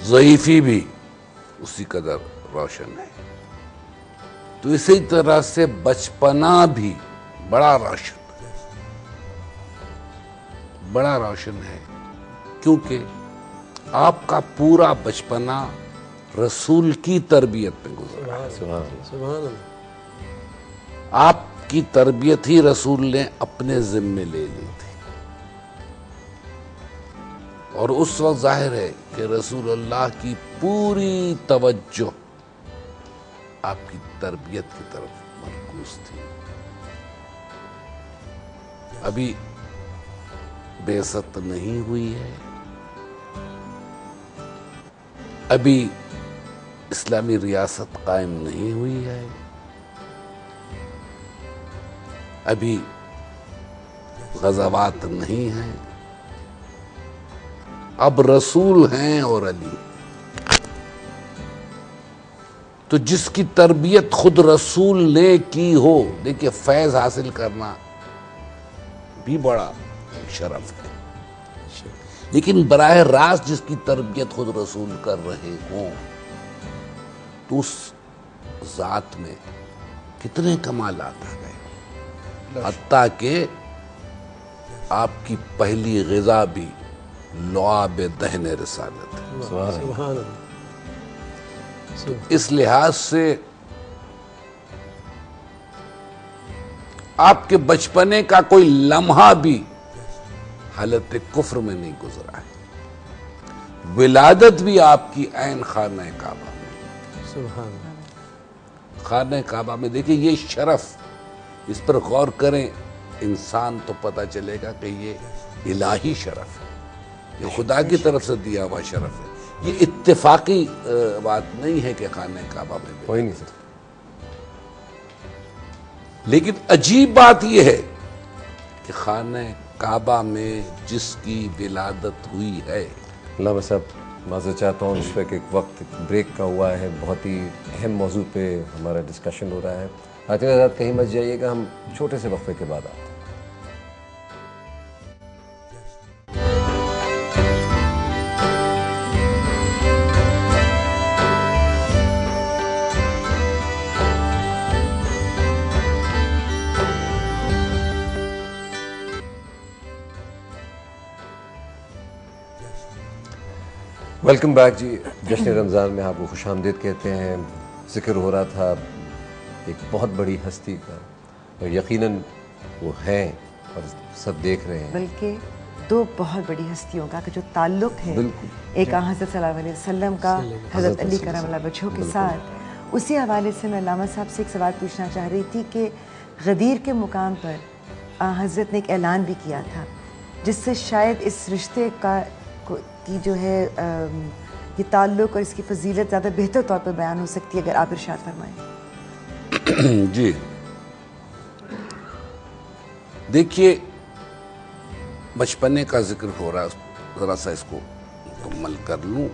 ضعیفی بھی اسی قدر روشن ہے. تو اسی طرح سے بچپنا بھی بڑا روشن ہے کیونکہ آپ کا پورا بچپنا رسول کی تربیت میں گزرا ہے. سبحان اللہ. آپ کی تربیت ہی رسول نے اپنے ذمے لے لی تھی، اور اس وقت ظاہر ہے کہ رسول اللہ کی پوری توجہ آپ کی تربیت کی طرف مرکوز تھی. ابھی بعثت نہیں ہوئی ہے، ابھی اسلامی ریاست قائم نہیں ہوئی ہے، ابھی غزوات نہیں ہیں، اب رسول ہیں اور علی. تو جس کی تربیت خود رسول نے کی ہو، دیکھیے فیض حاصل کرنا بھی بڑا شرف ہے، لیکن براہ راست جس کی تربیت خود رسول کر رہے ہوں تو اس ذات میں کتنے کمالات آ گئے. حتیٰ کہ آپ کی پہلی غذا بھی لعاب دہن رسالت ہے. سبحان اللہ. اس لحاظ سے آپ کے بچپنے کا کوئی لمحہ بھی حالت کفر میں نہیں گزرا ہے. ولادت بھی آپ کی عین خانہ کعبہ میں. سبحان اللہ. خانہ کعبہ میں دیکھیں یہ شرف، اس پر غور کریں انسان تو پتہ چلے گا کہ یہ الہی شرف ہے، یہ خدا کی طرف سے دیا ہوا شرف ہے. یہ اتفاقی بات نہیں ہے کہ خانہ کعبہ میں کوئی نہیں سر. لیکن عجیب بات یہ ہے کہ خانہ کعبہ میں جس کی ولادت ہوئی ہے. علامہ صاحب معذرت چاہتا ہوں، اس وقت ایک وقت بریک کا ہوا ہے، بہت ہی اہم موضوع پہ ہمارا ڈسکشن ہو رہا ہے. آتے حضرات کہیں مت جائیے گا، ہم چھوٹے سے وقفے کے بعد آتے ہیں. ویلکم بیک جی. جشن رمضان میں آپ کو خوش آمدید کہتے ہیں. ذکر ہو رہا تھا ایک بہت بڑی ہستی کا، اور یقیناً وہ ہیں اور سب دیکھ رہے ہیں. بلکہ دو بہت بڑی ہستیوں کا جو تعلق ہے، ایک حضرت صلی اللہ علیہ وسلم کا حضرت علی کرم اللہ وجہہ کے ساتھ. اسی حوالے سے میں علامہ صاحب سے ایک سوال پوچھنا چاہ رہی تھی کہ غدیر کے مقام پر حضرت نے ایک اعلان بھی کیا تھا جس سے شاید اس رشتے کی جو ہے یہ تعلق اور اس کی فضیلت زیادہ بہتر طور پر بیان ہو سکتی ہے، اگر آپ ارشاد فرمائیں. جی دیکھیے، بچپنے کا ذکر ہو رہا، ذرا سا اس کو مکمل کر لوں.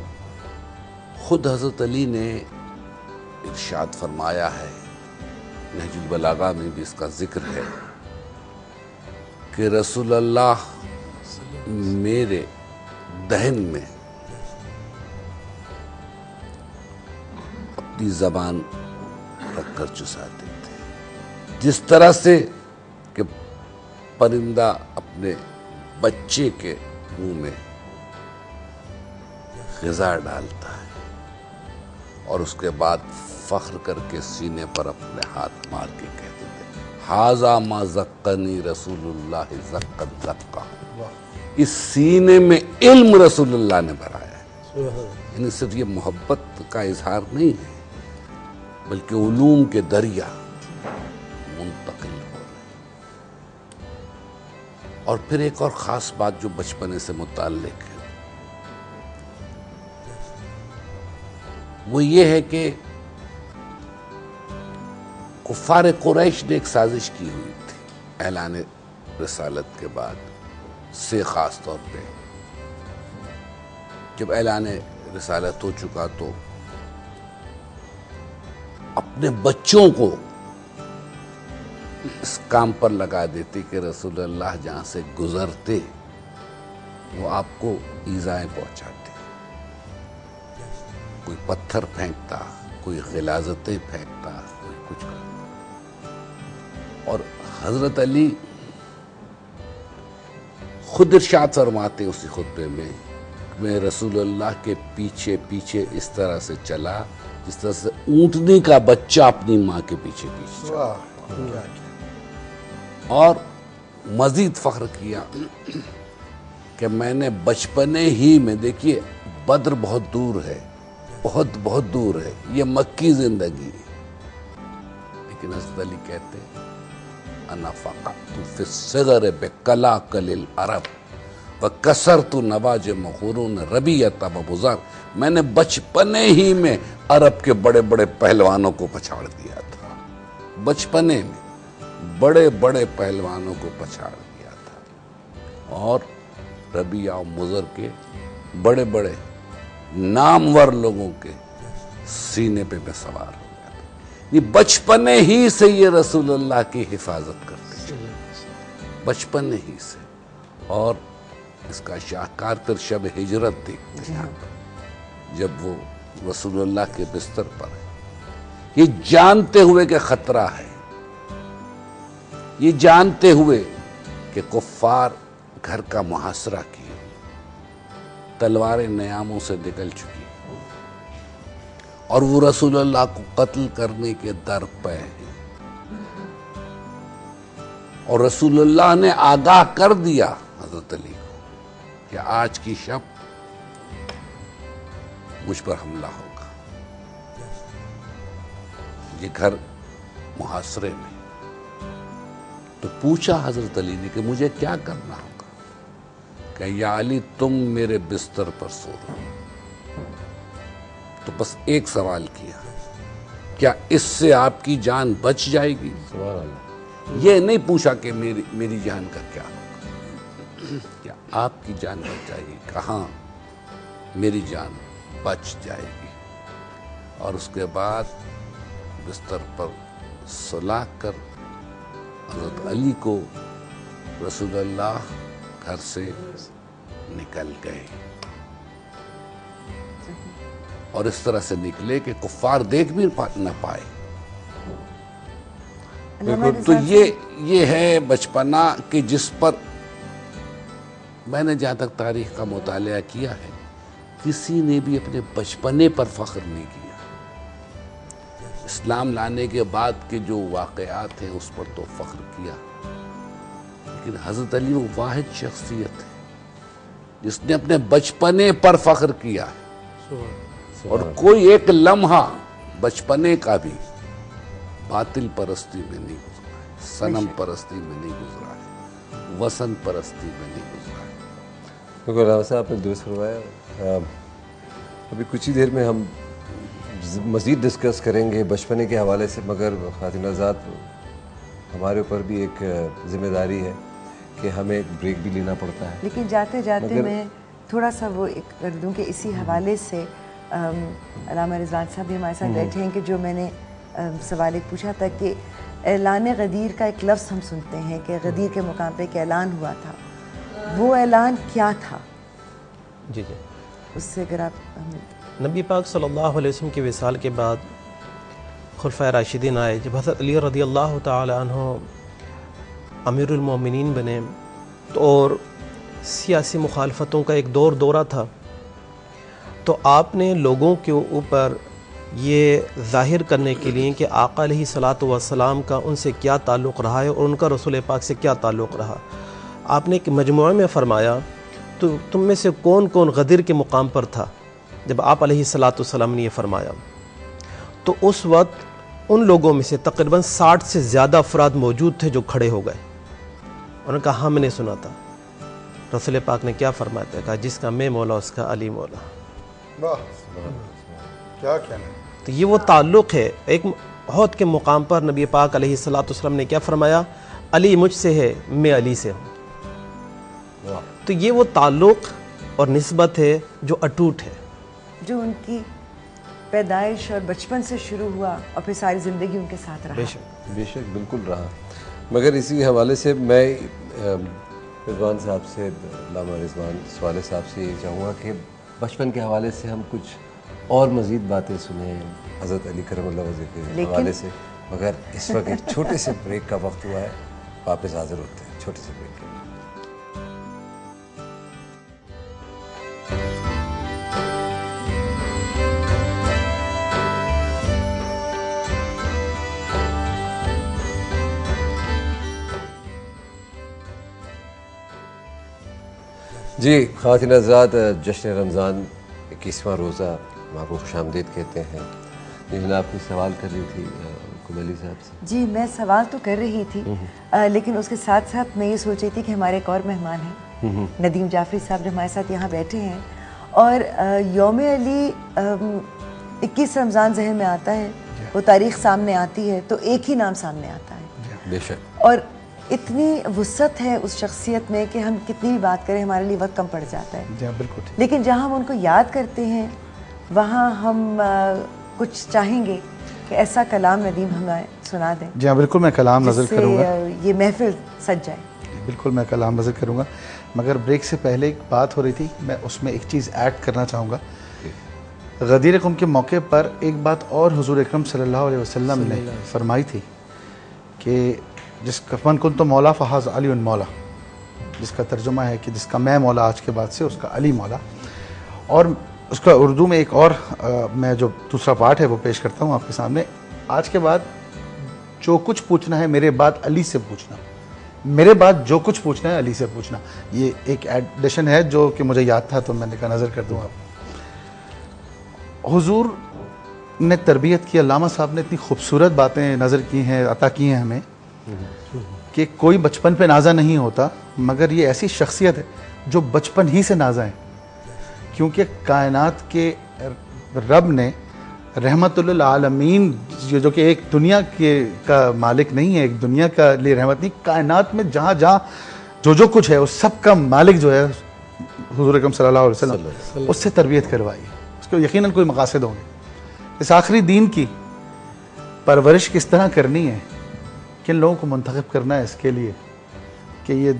خود حضرت علی نے ارشاد فرمایا ہے، نہج البلاغہ میں بھی اس کا ذکر ہے کہ رسول اللہ میرے دہن میں اپنی زبان رکھ کر چساتے تھے، جس طرح سے کہ پرندہ اپنے بچے کے منہ میں غذا ڈالتا ہے اور اس کے بعد فخر کر کے سینے پر اپنے ہاتھ مار کے کہتے تھے ھذا ما زقنی رسول اللہ زقن زقا. اس سینے میں علم رسول اللہ نے بھرایا ہے. یعنی صرف یہ محبت کا اظہار نہیں ہے بلکہ علوم کے دریا منتقل ہو رہے. اور پھر ایک اور خاص بات جو بچپنے سے متعلق ہے وہ یہ ہے کہ کفار قریش نے ایک سازش کی ہوئی تھی اعلان رسالت کے بعد سے. خاص طور پہ جب اعلان رسالت ہو چکا تو اپنے بچوں کو اس کام پر لگا دیتے کہ رسول اللہ جہاں سے گزرتے وہ آپ کو ایذائیں پہنچاتے. کوئی پتھر پھینکتا، کوئی غلاظتیں پھینکتا، کوئی کچھ کرتا. اور حضرت علی خود ارشاد فرماتے اسی خطبے میں رسول اللہ کے پیچھے پیچھے اس طرح سے چلا جس طرح سے اونٹنی کا بچہ اپنی ماں کے پیچھے پیچھے چلا. اور مزید فخر کیا کہ میں نے بچپنے ہی میں، دیکھیے بدر بہت دور ہے، بہت بہت دور ہے، یہ مکی زندگی ہے، لیکن حضرت علی کہتے ہیں انا فقعت فی الصغر بکلاکل العرب وکسرت نواجم قرون ربیعۃ وبزر. میں نے بچپنے ہی میں عرب کے بڑے بڑے پہلوانوں کو پچھاڑ دیا تھا، بچپنے میں بڑے بڑے پہلوانوں کو پچھاڑ دیا تھا، اور ربیعہ و مزر کے بڑے بڑے نامور لوگوں کے سینے پہ میں سوار ہو گیا تھا. یہ بچپنے ہی سے یہ رسول اللہ کی حفاظت کرتے تھے، بچپنے ہی سے. اور اس کا شاہکار پھر شب ہجرت دیکھتے ہیں جب وہ رسول اللہ کے بستر پر ہے، یہ جانتے ہوئے کہ خطرہ ہے، یہ جانتے ہوئے کہ کفار گھر کا محاصرہ کیے، تلواریں نیاموں سے نکل چکی اور وہ رسول اللہ کو قتل کرنے کے در پہ ہیں، اور رسول اللہ نے آگاہ کر دیا حضرت علی کو کہ آج کی شب مجھ پر حملہ ہوگا. یہ گھر محاصرے میں. تو پوچھا حضرت علی نے کہ مجھے کیا کرنا ہوگا؟ کہ یا علی تم میرے بستر پر سو رہو. تو بس ایک سوال کیا، کیا اس سے آپ کی جان بچ جائے گی؟ سبحان اللہ. یہ نہیں پوچھا کہ میری جان کا کیا ہوگا، کیا آپ کی جان بچ جائے گی؟ کہاں میری جان بچ جائے گی. اور اس کے بعد بستر پر سلا کر حضرت علی کو رسول اللہ گھر سے نکل گئے، اور اس طرح سے نکلے کہ کفار دیکھ بھی نہ پائے. تو یہ ہے بچپنا کہ جس پر میں نے جہاں تک تاریخ کا مطالعہ کیا ہے کسی نے بھی اپنے بچپنے پر فخر نہیں کیا. اسلام لانے کے بعد کے جو واقعات ہیں اس پر تو فخر کیا، لیکن حضرت علی وہ واحد شخصیت ہے جس نے اپنے بچپنے پر فخر کیا ہے، اور کوئی ایک لمحہ بچپنے کا بھی باطل پرستی میں نہیں گزرا ہے، صنم پرستی میں نہیں گزرا ہے، وثن پرستی میں نہیں گزرا ہے. بالکل رانا صاحب آپ نے درست فرمایا. ابھی کچھ ہی دیر میں ہم مزید ڈسکس کریں گے بچپنے کے حوالے سے، مگر خواتین حضرات ہمارے اوپر بھی ایک ذمہ داری ہے کہ ہمیں ایک بریک بھی لینا پڑتا ہے. لیکن جاتے جاتے میں تھوڑا سا وہ ایک کر دوں کہ اسی حوالے سے علامہ رضوان صاحب بھی ہمارے ساتھ بیٹھے ہیں کہ جو میں نے سوال ایک پوچھا تھا کہ اعلان غدیر کا ایک لفظ ہم سنتے ہیں کہ غدیر کے مقام پہ ایک اعلان ہوا تھا، وہ اعلان کیا تھا؟ جی اس سے اگر آپ نبی پاک صلی اللہ علیہ وسلم کے وصال کے بعد خلفائے راشدین آئے. جب حضرت علی رضی اللہ تعالی عنہ امیر المومنین بنے تو اور سیاسی مخالفتوں کا ایک دورہ تھا، تو آپ نے لوگوں کے اوپر یہ ظاہر کرنے کے لیے کہ آقا علیہ الصلاۃ والسلام کا ان سے کیا تعلق رہا ہے اور ان کا رسول پاک سے کیا تعلق رہا، آپ نے ایک مجموعے میں فرمایا تو تم میں سے کون کون غدر کے مقام پر تھا. جب آپ علیہ الصلاۃ والسلام نے یہ فرمایا تو اس وقت ان لوگوں میں سے تقریباً 60 سے زیادہ افراد موجود تھے جو کھڑے ہو گئے. انہوں نے کہا ہاں میں نے سنا تھا. رسول پاک نے کیا فرمایا تھا؟ کہا جس کا میں مولا اس کا علی مولا. کیا کہنا. تو یہ وہ تعلق ہے. ایک عہد کے مقام پر نبی پاک علیہ الصلاۃ والسلام نے کیا فرمایا؟ علی مجھ سے ہے، میں علی سے ہوں. تو یہ وہ تعلق اور نسبت ہے جو اٹوٹ ہے، جو ان کی پیدائش اور بچپن سے شروع ہوا اور پھر ساری زندگی ان کے ساتھ رہا. بے شک بالکل رہا. مگر اسی حوالے سے میں رضوان صاحب سے، علامہ رضوان سوالے صاحب سے یہ چاہوں گا کہ بچپن کے حوالے سے ہم کچھ اور مزید باتیں سنیں حضرت علی کرم اللہ وجہ کے حوالے سے، مگر اس وقت ایک چھوٹے سے بریک کا وقت ہوا ہے، واپس حاضر ہوتے ہیں چھوٹے سے بریک کے لیے۔ جی خواتین حضرات، جشن رمضان 21واں روزہ ہم آپ کو خوش آمدید کہتے ہیں۔ جناب آپ کوئی سوال کر رہی تھی کل علی صاحب سے؟ جی میں سوال تو کر رہی تھی، لیکن اس کے ساتھ ساتھ میں یہ سوچ رہی تھی کہ ہمارے ایک اور مہمان ہیں ندیم جعفری صاحب جو ہمارے ساتھ یہاں بیٹھے ہیں، اور یوم علی 21 رمضان ذہن میں آتا ہے، وہ تاریخ سامنے آتی ہے تو ایک ہی نام سامنے آتا ہے، بے شک، اور اتنی وسعت ہے اس شخصیت میں کہ ہم کتنی بھی بات کریں ہمارے لیے وقت کم پڑ جاتا ہے۔ جی بالکل، لیکن جہاں ہم ان کو یاد کرتے ہیں وہاں ہم کچھ چاہیں گے کہ ایسا کلام ندیم ہمیں سنا دیں جی ہاں بالکل، میں کلام نظر جس سے کروں گا، یہ محفل سج جائے۔ بالکل میں کلام نظر کروں گا، مگر بریک سے پہلے ایک بات ہو رہی تھی، میں اس میں ایک چیز ایڈ کرنا چاہوں گا۔ غدیر قوم کے موقع پر ایک بات اور حضور اکرم صلی اللہ علیہ وسلم نے فرمائی تھی کہ جس کا من کن تو مولا فحاظ علی مولا، جس کا ترجمہ ہے کہ جس کا میں مولا آج کے بعد سے اس کا علی مولا، اور اس کا اردو میں ایک اور میں جو دوسرا پارٹ ہے وہ پیش کرتا ہوں آپ کے سامنے۔ آج کے بعد جو کچھ پوچھنا ہے میرے بعد علی سے پوچھنا، میرے بعد جو کچھ پوچھنا ہے علی سے پوچھنا، یہ ایک ایڈیشن ہے جو کہ مجھے یاد تھا تو میں نے کہا نظر کر دوں آپ۔ حضور نے تربیت کی، علامہ صاحب نے اتنی خوبصورت باتیں نظر کی ہیں، عطا کی ہیں ہمیں، کہ کوئی بچپن پہ نازا نہیں ہوتا، مگر یہ ایسی شخصیت ہے جو بچپن ہی سے نازا ہے، کیونکہ کائنات کے رب نے رحمت للعالمین جو کہ ایک دنیا کا مالک نہیں ہے، ایک دنیا کا لیے رحمت نہیں، کائنات میں جہاں جہاں جو کچھ ہے اس سب کا مالک جو ہے حضور اکرم صلی اللہ علیہ وسلم، اس سے تربیت کروائی، اس کو یقیناً کوئی مقاصد ہوں گے۔ اس آخری دین کی پرورش کس طرح کرنی ہے، کن لوگوں کو منتخب کرنا ہے اس کے لیے کہ یہ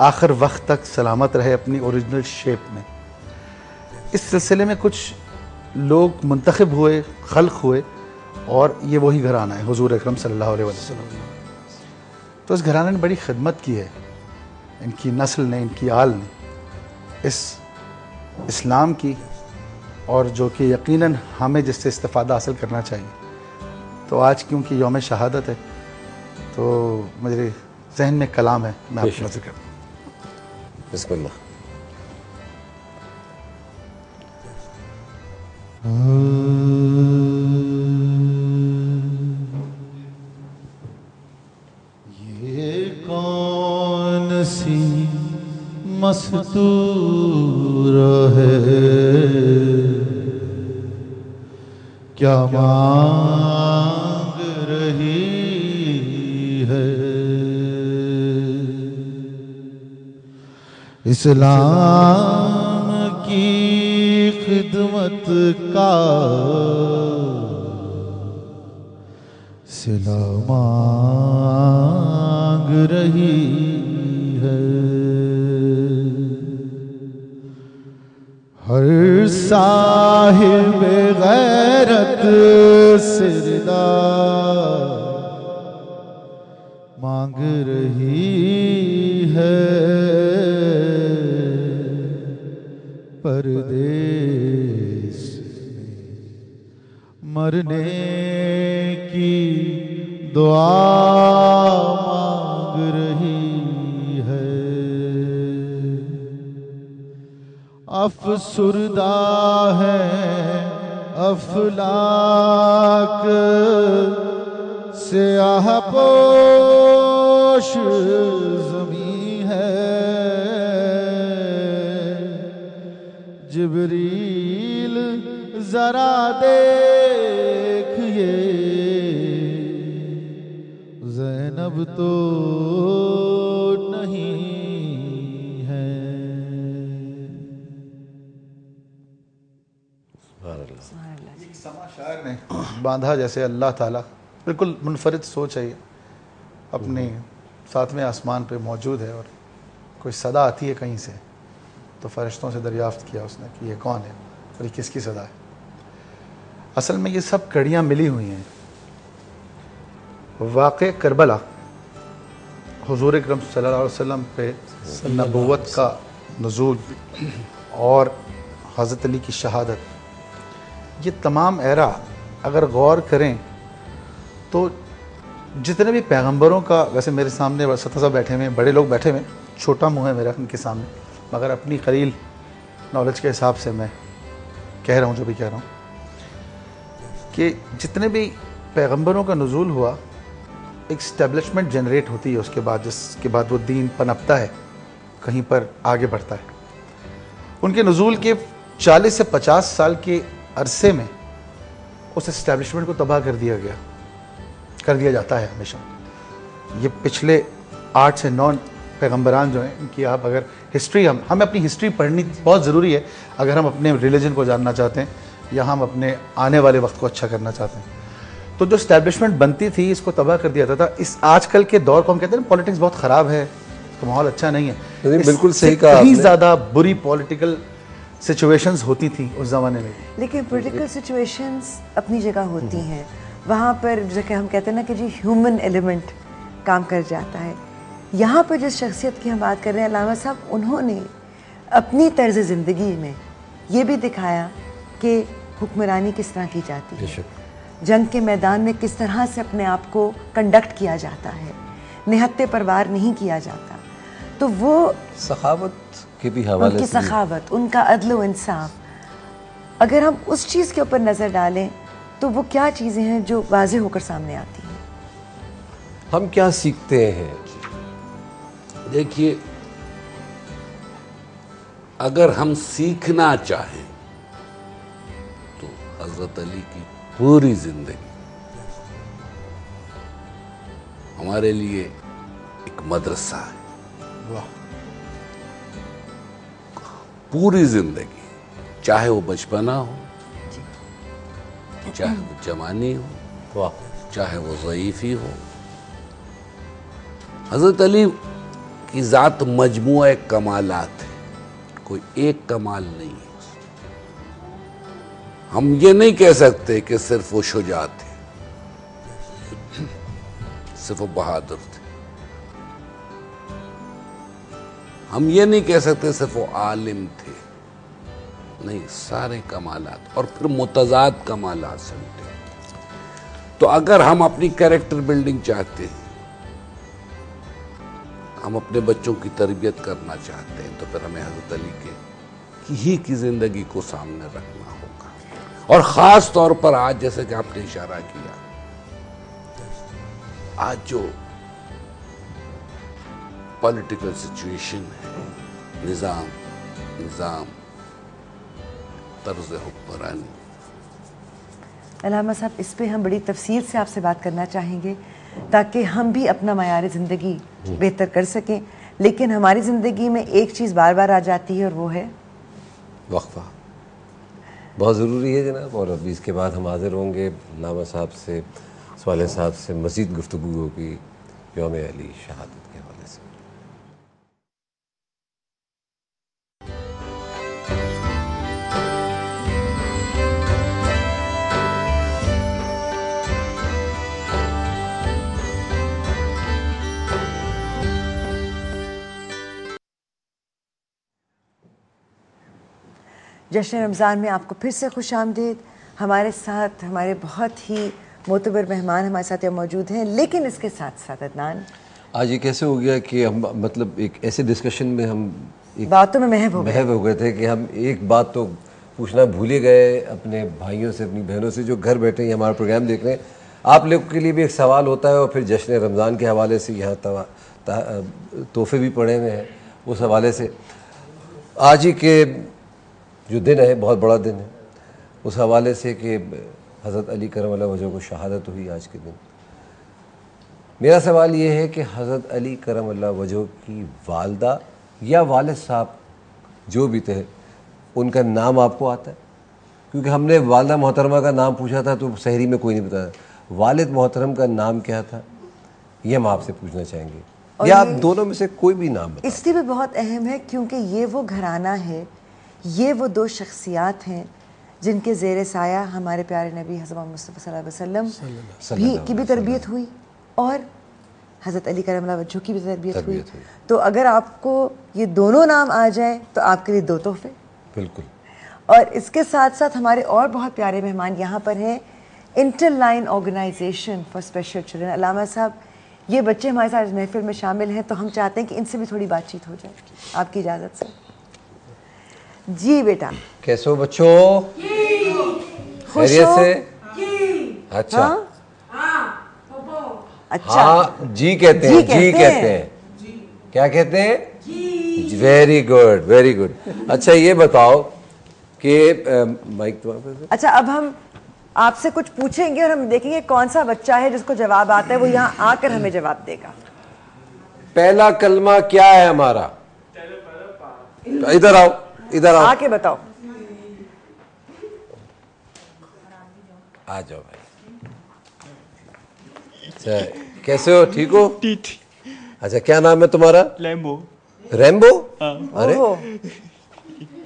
آخر وقت تک سلامت رہے اپنی اوریجنل شیپ میں، اس سلسلے میں کچھ لوگ منتخب ہوئے، خلق ہوئے، اور یہ وہی گھرانہ ہے حضور اکرم صلی اللہ علیہ وسلم۔ تو اس گھرانے نے بڑی خدمت کی ہے، ان کی نسل نے، ان کی آل نے اس اسلام کی، اور جو کہ یقیناً ہمیں جس سے استفادہ حاصل کرنا چاہیے۔ تو آج کیونکہ یوم شہادت ہے تو میرے ذہن میں کلام ہے، میں آپ کو نظر کرتا ہوں۔ بسم اللہ۔ یہ کون سی مستور ہے، کیا مانگ رہی ہے، اسلام کی خدمت کا صلہ مانگ رہی ہے، ہر صاحب غیرت سردہ مانگ رہی ہے، پردیس میں مرنے کی دعا مانگ رہی ہے، افسردہ ہے افلاک سیاہ پوش زمین ہے، جبریل ذرا دیکھئے زینب تو نہیں ہے۔ سما شاعر نے باندھا جیسے اللہ تعالیٰ بالکل منفرد سوچ ہے، یہ اپنے ساتویں آسمان پہ موجود ہے، اور کوئی صدا آتی ہے کہیں سے تو فرشتوں سے دریافت کیا اس نے کہ یہ کون ہے اور یہ کس کی صدا ہے۔ اصل میں یہ سب کڑیاں ملی ہوئی ہیں. واقع کربلا حضور اکرم صلی اللہ علیہ وسلم پہ نبوت کا نزول اور حضرت علی کی شہادت, یہ تمام ایرا اگر غور کریں تو جتنے بھی پیغمبروں کا, ویسے میرے سامنے اساتذہ بیٹھے ہوئے ہیں, بڑے لوگ بیٹھے ہوئے ہیں, چھوٹا منہ ہے میرا ان کے سامنے, مگر اپنی قلیل نالج کے حساب سے میں کہہ رہا ہوں جو بھی کہہ رہا ہوں کہ جتنے بھی پیغمبروں کا نزول ہوا ایک اسٹیبلشمنٹ جنریٹ ہوتی ہے اس کے بعد, جس کے بعد وہ دین پنپتا ہے, کہیں پر آگے بڑھتا ہے. ان کے نزول کے 40 سے 50 سال کے عرصے میں اس اسٹیبلشمنٹ کو تباہ کر دیا جاتا ہے ہمیشہ. یہ پچھلے 8 سے 9 پیغمبران جو ہیں ان کی آپ اگر ہسٹری, ہمیں اپنی ہسٹری پڑھنی بہت ضروری ہے اگر ہم اپنے ریلیجن کو جاننا چاہتے ہیں یا ہم اپنے آنے والے وقت کو اچھا کرنا چاہتے ہیں. تو جو اسٹیبلشمنٹ بنتی تھی اس کو تباہ کر دیا جاتا تھا. اس آج کل کے دور کو ہم کہتے ہیں پولیٹکس بہت خراب ہے, اس کا ماحول اچھا نہیں ہے. بالکل صحیح کہا, کہیں زیادہ بری پولیٹیکل سچویشنز ہوتی تھیں اس زمانے میں. لیکن پولیٹیکل سچویشنز اپنی جگہ ہوتی ہیں, وہاں پر جیسے کہ ہم کہتے ہیں نا کہ جی ہیومن ایلیمنٹ کام کر جاتا ہے. یہاں پر جس شخصیت کی ہم بات کر رہے ہیں علامہ صاحب, انہوں نے اپنی طرز زندگی میں یہ بھی دکھایا کہ حکمرانی کس طرح کی جاتی ہے, جنگ کے میدان میں کس طرح سے اپنے آپ کو کنڈکٹ کیا جاتا ہے, نہتے پروار نہیں کیا جاتا. تو وہ سخاوت کے بھی حوالے ان کی سخاوت, ان کا عدل و انصاف, اگر ہم اس چیز کے اوپر نظر ڈالیں تو وہ کیا چیزیں ہیں جو واضح ہو کر سامنے آتی ہیں؟ ہم کیا سیکھتے ہیں؟ دیکھیے, اگر ہم سیکھنا چاہیں تو حضرت علی کی پوری زندگی ہمارے لیے ایک مدرسہ ہے. پوری زندگی, چاہے وہ بچپنا ہو, چاہے وہ جوانی ہو, چاہے وہ ضعیفی ہو, حضرت علی کی ذات مجموعہ کمالات ہے, کوئی ایک کمال نہیں ہے. ہم یہ نہیں کہہ سکتے کہ صرف وہ شجاع تھے, صرف وہ بہادر تھے. ہم یہ نہیں کہہ سکتے صرف وہ عالم تھے, نہیں, سارے کمالات اور پھر متضاد کمالات سمجھتے. تو اگر ہم اپنی کیریکٹر بلڈنگ چاہتے ہیں, ہم اپنے بچوں کی تربیت کرنا چاہتے ہیں, تو پھر ہمیں حضرت علی کی زندگی کو سامنے رکھنا ہوگا. اور خاص طور پر آج جیسے کہ آپ نے اشارہ کیا, آج جو پولیٹیکل سچویشن ہے, نظام طرز حکمرانی. علامہ صاحب, اس پہ ہم بڑی تفصیل سے آپ سے بات کرنا چاہیں گے تاکہ ہم بھی اپنا معیار زندگی بہتر کر سکیں. لیکن ہماری زندگی میں ایک چیز بار بار آ جاتی ہے اور وہ ہے وقفہ. بہت ضروری ہے جناب, اور ابھی اس کے بعد ہم حاضر ہوں گے علامہ صاحب سے, صالح صاحب سے مزید گفتگو ہوگی یوم علی شہادت کے حوالے سے. جشن رمضان میں آپ کو پھر سے خوش آمدید. ہمارے ساتھ ہمارے بہت ہی معتبر مہمان ہمارے ساتھ موجود ہیں, لیکن اس کے ساتھ ساتھ عدنان, آج یہ کیسے ہو گیا کہ ہم مطلب ایک ایسے ڈسکشن میں ہم باتوں میں محو ہو گئے تھے کہ ہم ایک بات تو پوچھنا بھول ہی گئے اپنے بھائیوں سے, اپنی بہنوں سے جو گھر بیٹھے ہیں ہمارا پروگرام دیکھ رہے ہیں. آپ لوگوں کے لیے بھی ایک سوال ہوتا ہے, اور پھر جشن رمضان کے حوالے سے یہاں تحفے بھی پڑے ہوئے ہیں. اس حوالے سے آج ہی کے جو دن ہے بہت بڑا دن ہے, اس حوالے سے کہ حضرت علی کرم اللہ وجہہ کو شہادت ہوئی آج کے دن. میرا سوال یہ ہے کہ حضرت علی کرم اللہ وجہہ کی والدہ یا والد صاحب جو بھی تھے, ان کا نام آپ کو آتا ہے؟ کیونکہ ہم نے والدہ محترمہ کا نام پوچھا تھا تو سحری میں کوئی نہیں بتایا. والد محترم کا نام کیا تھا یہ ہم آپ سے پوچھنا چاہیں گے, یا آپ دونوں میں سے کوئی بھی نام بتا. اس لیے بھی بہت اہم ہے کیونکہ یہ وہ گھرانہ ہے, یہ وہ دو شخصیات ہیں جن کے زیر سایہ ہمارے پیارے نبی حضرت مصطفیٰ صلی اللہ علیہ وسلم کی بھی تربیت ہوئی اور حضرت علی کرم اللہ وجہہ کی بھی تربیت ہوئی. تو اگر آپ کو یہ دونوں نام آ جائیں تو آپ کے لیے 2 تحفے. بالکل. اور اس کے ساتھ ساتھ ہمارے اور بہت پیارے مہمان یہاں پر ہیں. Inter line organisation for special children. علامہ صاحب یہ بچے ہمارے ساتھ محفل میں شامل ہیں تو ہم چاہتے ہیں کہ ان سے بھی تھوڑی بات چیت ہو جائے آپ کی اجازت سے. جی بیٹا کیسے ہو بچوں؟ خیریت سے؟ اچھا اچھا ہاں جی کہتے ہیں. جی کہتے ہیں. کیا کہتے ہیں؟ Very good very good. اچھا یہ بتاؤ کہ مائک تو اچھا اب ہم آپ سے کچھ پوچھیں گے اور ہم دیکھیں گے کون سا بچہ ہے جس کو جواب آتا ہے وہ یہاں آ کر ہمیں جواب دے گا. پہلا کلمہ کیا ہے ہمارا؟ ادھر آؤ ادھر آؤ آ کے بتاؤ. آ جاؤ بھائی. اچھا کیسے ہو؟ ٹھیک ہو؟ اچھا کیا نام ہے تمہارا؟ لیمبو. ریمبو؟ ارے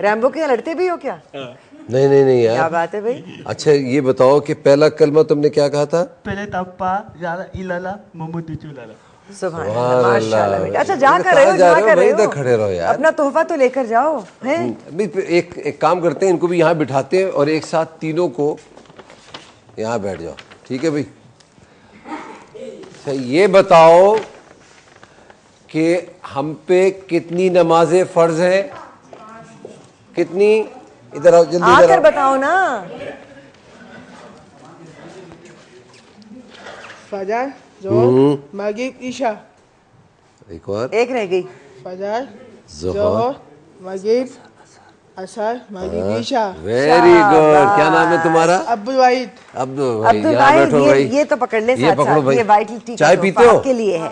ریمبو کے یہاں لڑتے بھی ہو کیا؟ نہیں نہیں نہیں کیا یار. بات ہے بھائی. اچھا یہ بتاؤ کہ پہلا کلمہ تم نے کیا کہا تھا؟ پہلے تپا زیادہ الالا محمد چولالا. سبحان اللہ ماشاءاللہ بیٹا. اچھا جا کر رہے ہو جا کر رہے ہو کھڑے رہو یار. اپنا تحفہ تو لے کر جاؤ. ایک کام کرتے ہیں ان کو بھی یہاں بٹھاتے ہیں اور ایک ساتھ تینوں کو یہاں بیٹھ جاؤ. ٹھیک ہے بھائی. اچھا یہ بتاؤ کہ ہم پہ کتنی نمازیں فرض ہیں؟ کتنی؟ ادھر آؤ جلدی آ ادھر کر آؤ. بتاؤ نا. فجر ظہر مغرب عشاء. ایک اور. ایک رہ گئی. فجر ظہر ظہر مغرب عصر مغرب عشاء. Very good. کیا نام ہے تمہارا؟ عبدالواحد. عبدو بھائی یہاں بیٹھو بھائی. یہ تو پکڑ لے یہ ساتھ پکڑو ساتھ. بھائی. یہ وائٹل ٹی چائے پیتے ہو؟ آپ کے لیے ہے.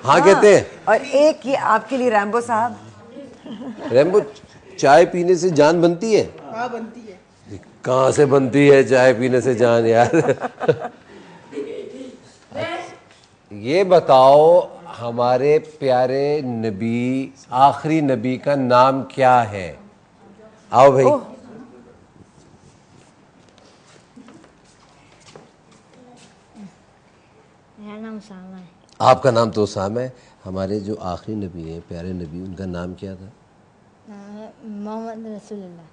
ہاں کہتے ہیں. اور ایک یہ آپ کے لیے ریمبو صاحب. ریمبو چائے پینے سے جان بنتی ہے؟ ہاں بنتی ہے. کہاں سے بنتی ہے چائے پینے سے جان یار؟ یہ بتاؤ ہمارے پیارے نبی آخری نبی کا نام کیا ہے؟ آؤ بھائی. میرا نام اسامہ ہے. آپ کا نام تو اسامہ ہے. ہمارے جو آخری نبی ہیں پیارے نبی ان کا نام کیا تھا؟ محمد رسول اللہ.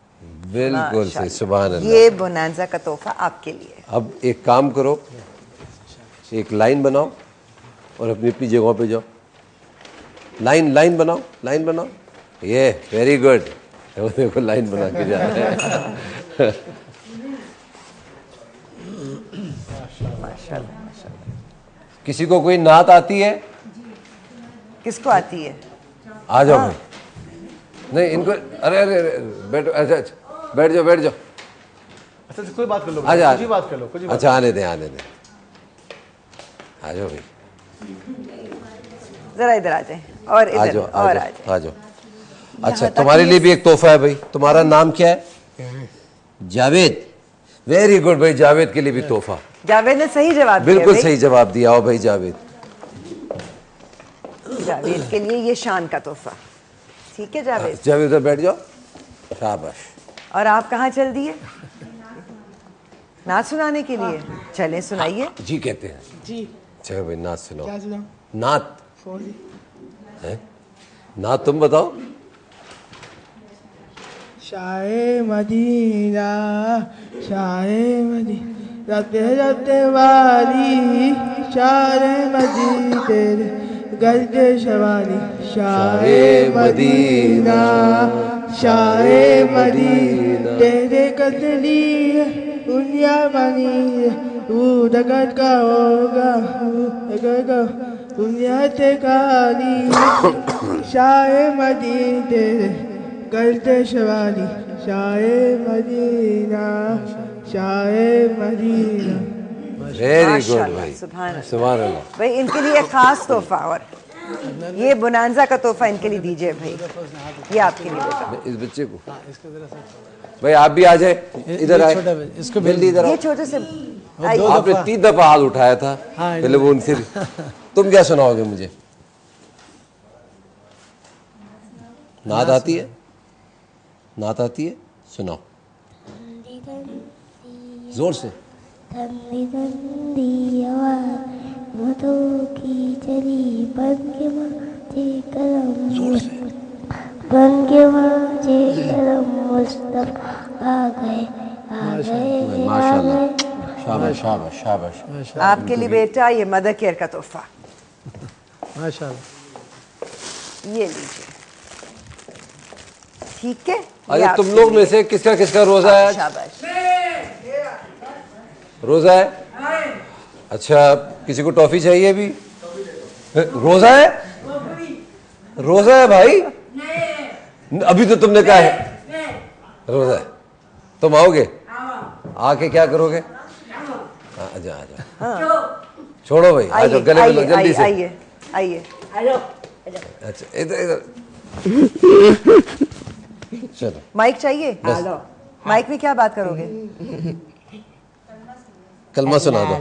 بالکل صحیح. سبحان اللہ. یہ بونانزا کا تحفہ آپ کے لیے. اب ایک کام کرو ایک لائن بناؤ اور اپنی اپنی جگہوں پہ جاؤ. لائن بناؤ لائن بناؤ. یہ ویری گڈ. دیکھو لائن بنا کے جا رہے ہیں. کسی کو کوئی نعت آتی ہے؟ کس کو آتی ہے؟ آ جاؤ بھائی. نہیں ان کو ارے بیٹھو. اچھا بیٹھ جاؤ بیٹھ جاؤ. اچھا کوئی بات کر لو. اچھا کچھ بات کر لو. اچھا آنے دیں آنے دیں. آ جاؤ بھائی. ذرا ادھر آ جائیں اور آ ادھر جاؤ اور آ جاؤ. اچھا تمہارے لیے بھی ایک تحفہ ہے بھائی. تمہارا نام کیا ہے؟ جاوید. ویری گڈ بھائی. جاوید کے لیے بھی تحفہ. جاوید نے صحیح جواب دیا. بالکل صحیح جواب دیا. آؤ بھائی جاوید. جاوید کے لیے یہ شان کا تحفہ. ٹھیک ہے جاوید. جاوید ادھر بیٹھ جاؤ. شاباش. اور آپ کہاں چل دیے؟ نعت سنانے کے لیے. چلیں سنائیے. جی کہتے ہیں. جی چلو بھائی نعت سناؤ. کیا سناؤں؟ نعت. فوزی. نعت تم بتاؤ. شاہ مدینہ شاہ مدینہ رتے رتے والی شاہ مدینہ تیرے گرد شوالی. شاہ مدینہ شاہ مدینہ تیرے قتلی دنیا بنی. تو دگت کا ہوگا دگت کا دنیا سے کالی. شاہ مدینہ تیرے گرد شوالی. شاہ مدینہ شاہ مدینہ. ویری گڈ بھائی. سبحان اللہ. بھائی ان کے لیے ایک خاص تحفہ اور یہ بونانزا کا تحفہ ان کے لیے دیجیے بھائی. یہ آپ کے لیے بیٹا. اس بچے کو بھائی آپ بھی آ جائیں ادھر آئے. جلدی ادھر آؤ. یہ چھوٹے سے آپ نے 3 دفعہ ہاتھ اٹھایا تھا پہلے وہ ان سے. تم کیا سناؤ گے مجھے؟ نعت آتی ہے؟ نعت آتی ہے؟ سناؤ. زور سے. تندی تندی آواز بتوں کی چلی بن کے مانچے کرم بن کے مانچے کرم مصطفیٰ آ گئے ماشاء اللہ. شاباش شاباش شاباش. آپ کے لیے بیٹا یہ مدر کیئر کا تحفہ. ماشاء اللہ. یہ لیجیے. ٹھیک ہے. اچھا تم لوگ میں سے کس کا روزہ ہے؟ شاباش. روزہ ہے. اچھا کسی کو ٹافی چاہیے ابھی؟ روزہ ہے؟ روزہ ہے بھائی؟ ابھی تو تم نے کہا ہے روزہ ہے. تم آؤ گے؟ آ کے کیا کرو گے؟ آ جاؤ. چھوڑو بھائی آ جاؤ گلے ملو جلدی سے. آئیے آئیے. اچھا ادھر چلو. مائک چاہیے؟ مائک میں کیا بات کرو گے؟ کلمہ سنا دو.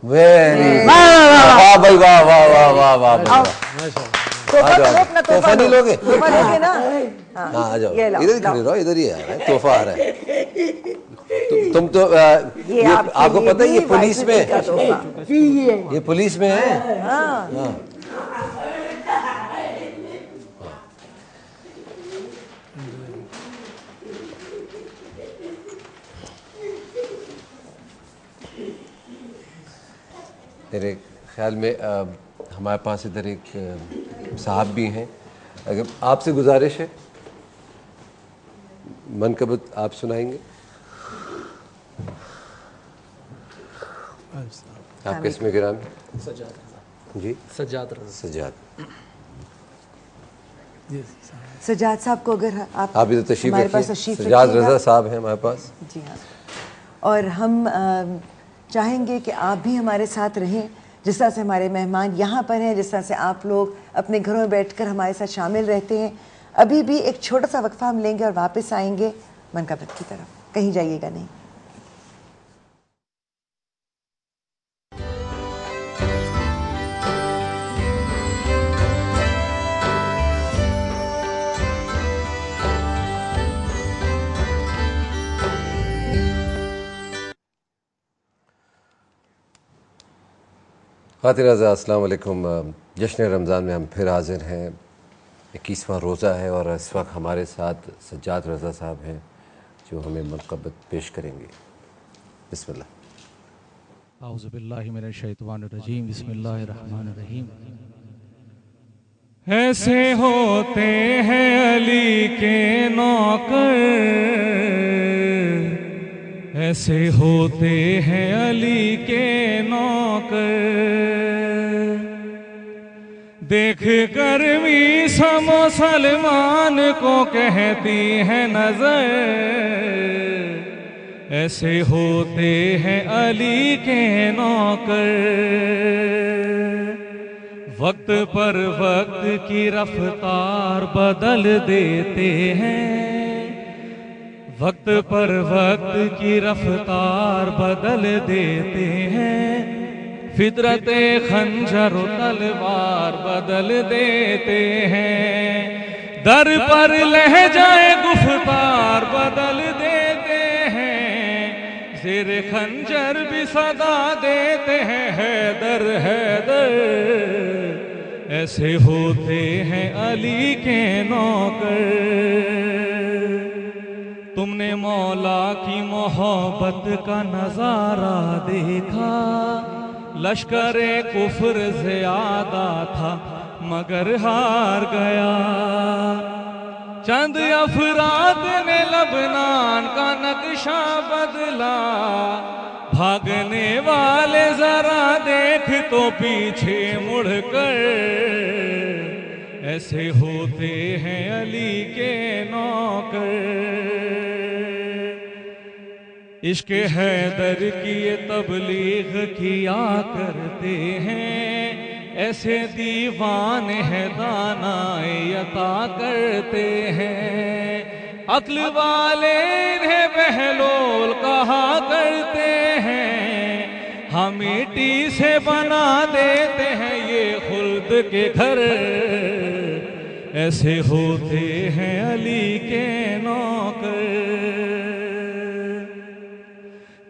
واہ بھائی واہ واہ واہ واہ واہ. تحفہ نہیں لوگے؟ ہاں آ جاؤ ادھر ہی کھڑے رہو. ادھر ہی ہے تحفہ آ رہا ہے. تم تو آپ کو پتہ ہے یہ پولیس میں یہ پولیس میں ہے. ہاں میرے خیال میں ہمارے پاس ادھر ایک صاحب بھی ہیں. اگر آپ سے گزارش ہے منقبت آپ سنائیں گے. آپ کا اسم گرامی؟ جی سجاد. سجاد صاحب کو اگر آپ ادھر تشریف ہمارے پاس رکھیے. تشریف سجاد رکھیے رضا صاحب ہیں ہمارے پاس. جی ہاں. اور ہم چاہیں گے کہ آپ بھی ہمارے ساتھ رہیں. جس طرح سے ہمارے مہمان یہاں پر ہیں، جس طرح سے آپ لوگ اپنے گھروں میں بیٹھ کر ہمارے ساتھ شامل رہتے ہیں. ابھی بھی ایک چھوٹا سا وقفہ ہم لیں گے اور واپس آئیں گے منقبت کی طرف. کہیں جائیے گا نہیں. خاطر رضا السلام علیکم. جشن رمضان میں ہم پھر حاضر ہیں. 21واں روزہ ہے اور اس وقت ہمارے ساتھ سجاد رضا صاحب ہیں جو ہمیں منقبت پیش کریں گے. بسم اللہ. اعوذ باللہ من الشیطان الرجیم. بسم اللہ الرحمن الرحیم. ایسے ہوتے ہیں علی کے نوکر، ایسے ہوتے ہیں علی کے نوکر، دیکھ کر بھی مسلمان کو کہتی ہے نظر، ایسے ہوتے ہیں علی کے نوکر. وقت پر وقت کی رفتار بدل دیتے ہیں، وقت پر وقت کی رفتار بدل دیتے ہیں، فطرت خنجر و تلوار بدل دیتے ہیں، در پر لہجہ گفتار بدل دیتے ہیں، زیر خنجر بھی صدا دیتے ہیں حیدر حیدر، ایسے ہوتے ہیں علی کے نوکر. تم نے مولا کی محبت کا نظارہ دیکھا، لشکر کفر زیادہ تھا مگر ہار گیا، چند افراد نے لبنان کا نقشہ بدلا، بھاگنے والے ذرا دیکھ تو پیچھے مڑ کر، ایسے ہوتے ہیں علی کے نوکر. عشق حیدر کی یہ تبلیغ کیا کرتے ہیں، ایسے دیوان ہے دانائی عطا کرتے ہیں، عقل والے انہیں بہلول کہا کرتے ہیں، ہم مٹی سے بنا دیتے ہیں یہ خلد کے گھر، ایسے ہوتے ہیں علی کے نوکر.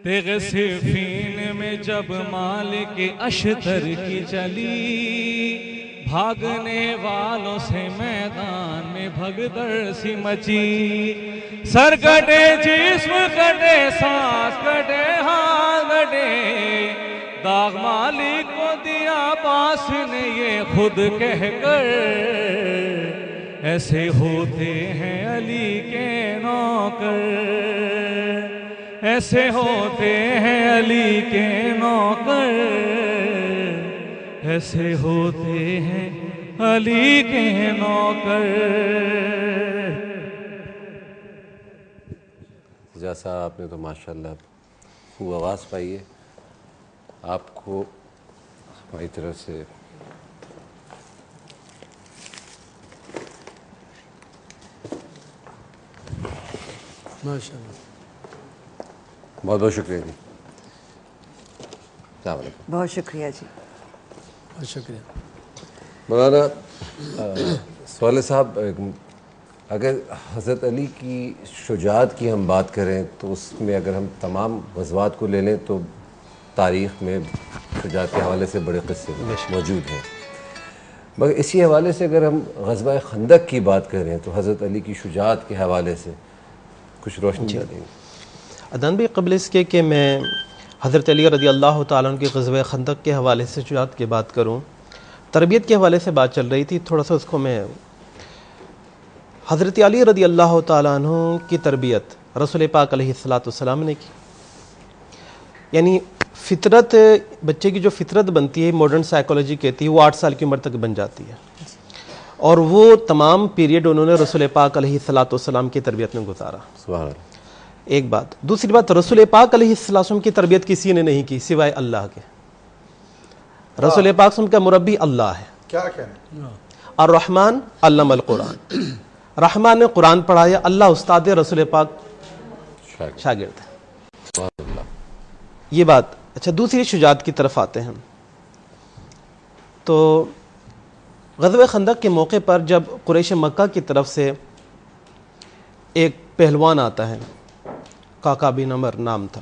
تیغ صفین میں جب مالک اشتر کی چلی، بھاگنے والوں سے میدان میں بھگدڑ سی مچی. سر کٹے جسم کٹے سانس کٹے ہاتھ کٹے، داغ مالک کو دیا باس نے یہ خود کہہ کر. ایسے ہوتے ہیں علی کے نوکر، ایسے ہوتے ہیں علی کے نوکر، ایسے ہوتے ہیں علی کے نوکر. جیسا آپ نے تو ماشاءاللہ خوب آواز پائی ہے. آپ کو ہماری طرف سے ماشاءاللہ بہت بہت شکریہ جی. السلام علیکم. بہت شکریہ جی. بہت شکریہ. مولانا سوالے صاحب، اگر حضرت علی کی شجاعت کی ہم بات کریں تو اس میں اگر ہم تمام غزوات کو لے لیں تو تاریخ میں شجاعت کے حوالے سے بڑے قصے موجود ہیں، مگر اسی حوالے سے اگر ہم غزوہ خندق کی بات کریں تو حضرت علی کی شجاعت کے حوالے سے کچھ روشنی ڈالیں گے. عدنان بھائی، قبل اس کے کہ میں حضرت علی رضی اللہ تعالیٰ عنہ کی غزوہ خندق کے حوالے سے شجاعت کی بات کروں، تربیت کے حوالے سے بات چل رہی تھی، تھوڑا سا اس کو میں حضرت علی رضی اللہ تعالیٰ عنہ کی تربیت رسول پاک علیہ السلام نے کی. یعنی فطرت، بچے کی جو فطرت بنتی ہے، ماڈرن سائیکالوجی کہتی ہے، وہ 8 سال کی عمر تک بن جاتی ہے، اور وہ تمام پیریڈ انہوں نے رسول پاک علیہ السلام کی تربیت میں گزارا. سبحان اللہ. ایک بات. دوسری بات، رسول پاک علیہ السلام کی تربیت کسی نے نہیں کی سوائے اللہ کے. رسول پاک کا مربی اللہ ہے. کیا کہنا؟ الرحمن علم القرآن. رحمان نے قرآن پڑھایا، اللہ استاد ہے، رسول پاک شاگرد ہے. یہ بات. اچھا، دوسری شجاعت کی طرف آتے ہیں. تو غزوہ خندق کے موقع پر جب قریش مکہ کی طرف سے ایک پہلوان آتا ہے، کاکا بن عمر نام تھا.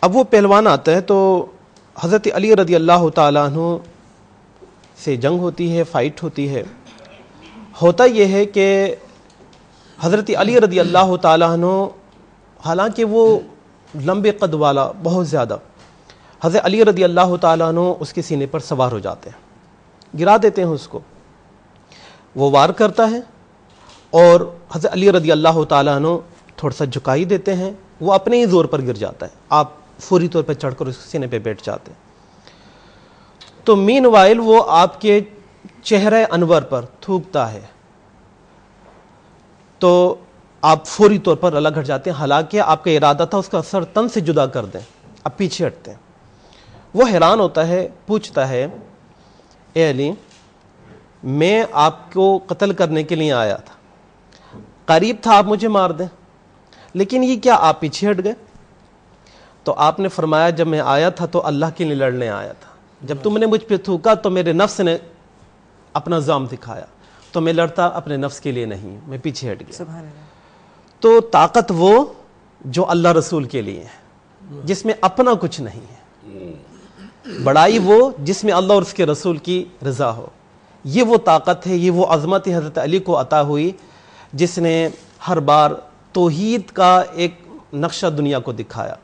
اب وہ پہلوان آتا ہے تو حضرت علی رضی اللہ تعالیٰ عنہ سے جنگ ہوتی ہے، فائٹ ہوتی ہے. ہوتا یہ ہے کہ حضرت علی رضی اللہ تعالیٰ عنہ، حالانکہ وہ لمبے قد والا بہت زیادہ، حضرت علی رضی اللہ تعالیٰ عنہ اس کے سینے پر سوار ہو جاتے ہیں، گرا دیتے ہیں اس کو. وہ وار کرتا ہے اور حضرت علی رضی اللہ تعالیٰ عنہ تھوڑا سا جھکائی دیتے ہیں، وہ اپنے ہی زور پر گر جاتا ہے. آپ فوری طور پہ چڑھ کر اس سینے پہ بیٹھ جاتے ہیں. تو مین وائل وہ آپ کے چہرے انور پر تھوکتا ہے تو آپ فوری طور پر الگ ہٹ جاتے ہیں، حالانکہ آپ کا ارادہ تھا اس کا سر تن سے جدا کر دیں، اب پیچھے ہٹتے ہیں. وہ حیران ہوتا ہے، پوچھتا ہے، اے علی، میں آپ کو قتل کرنے کے لیے آیا تھا، قریب تھا آپ مجھے مار دیں، لیکن یہ کیا آپ پیچھے ہٹ گئے؟ تو آپ نے فرمایا، جب میں آیا تھا تو اللہ کے لیے لڑنے آیا تھا، جب تم نے مجھ پہ تھوکا تو میرے نفس نے اپنا زام دکھایا، تو میں لڑتا اپنے نفس کے لیے نہیں، میں پیچھے ہٹ گیا. سبحان اللہ. تو طاقت وہ جو اللہ رسول کے لیے ہے، جس میں اپنا کچھ نہیں ہے. بڑائی وہ جس میں اللہ اور اس کے رسول کی رضا ہو. یہ وہ طاقت ہے، یہ وہ عظمت حضرت علی کو عطا ہوئی جس نے ہر بار توحید کا ایک نقشہ دنیا کو دکھایا.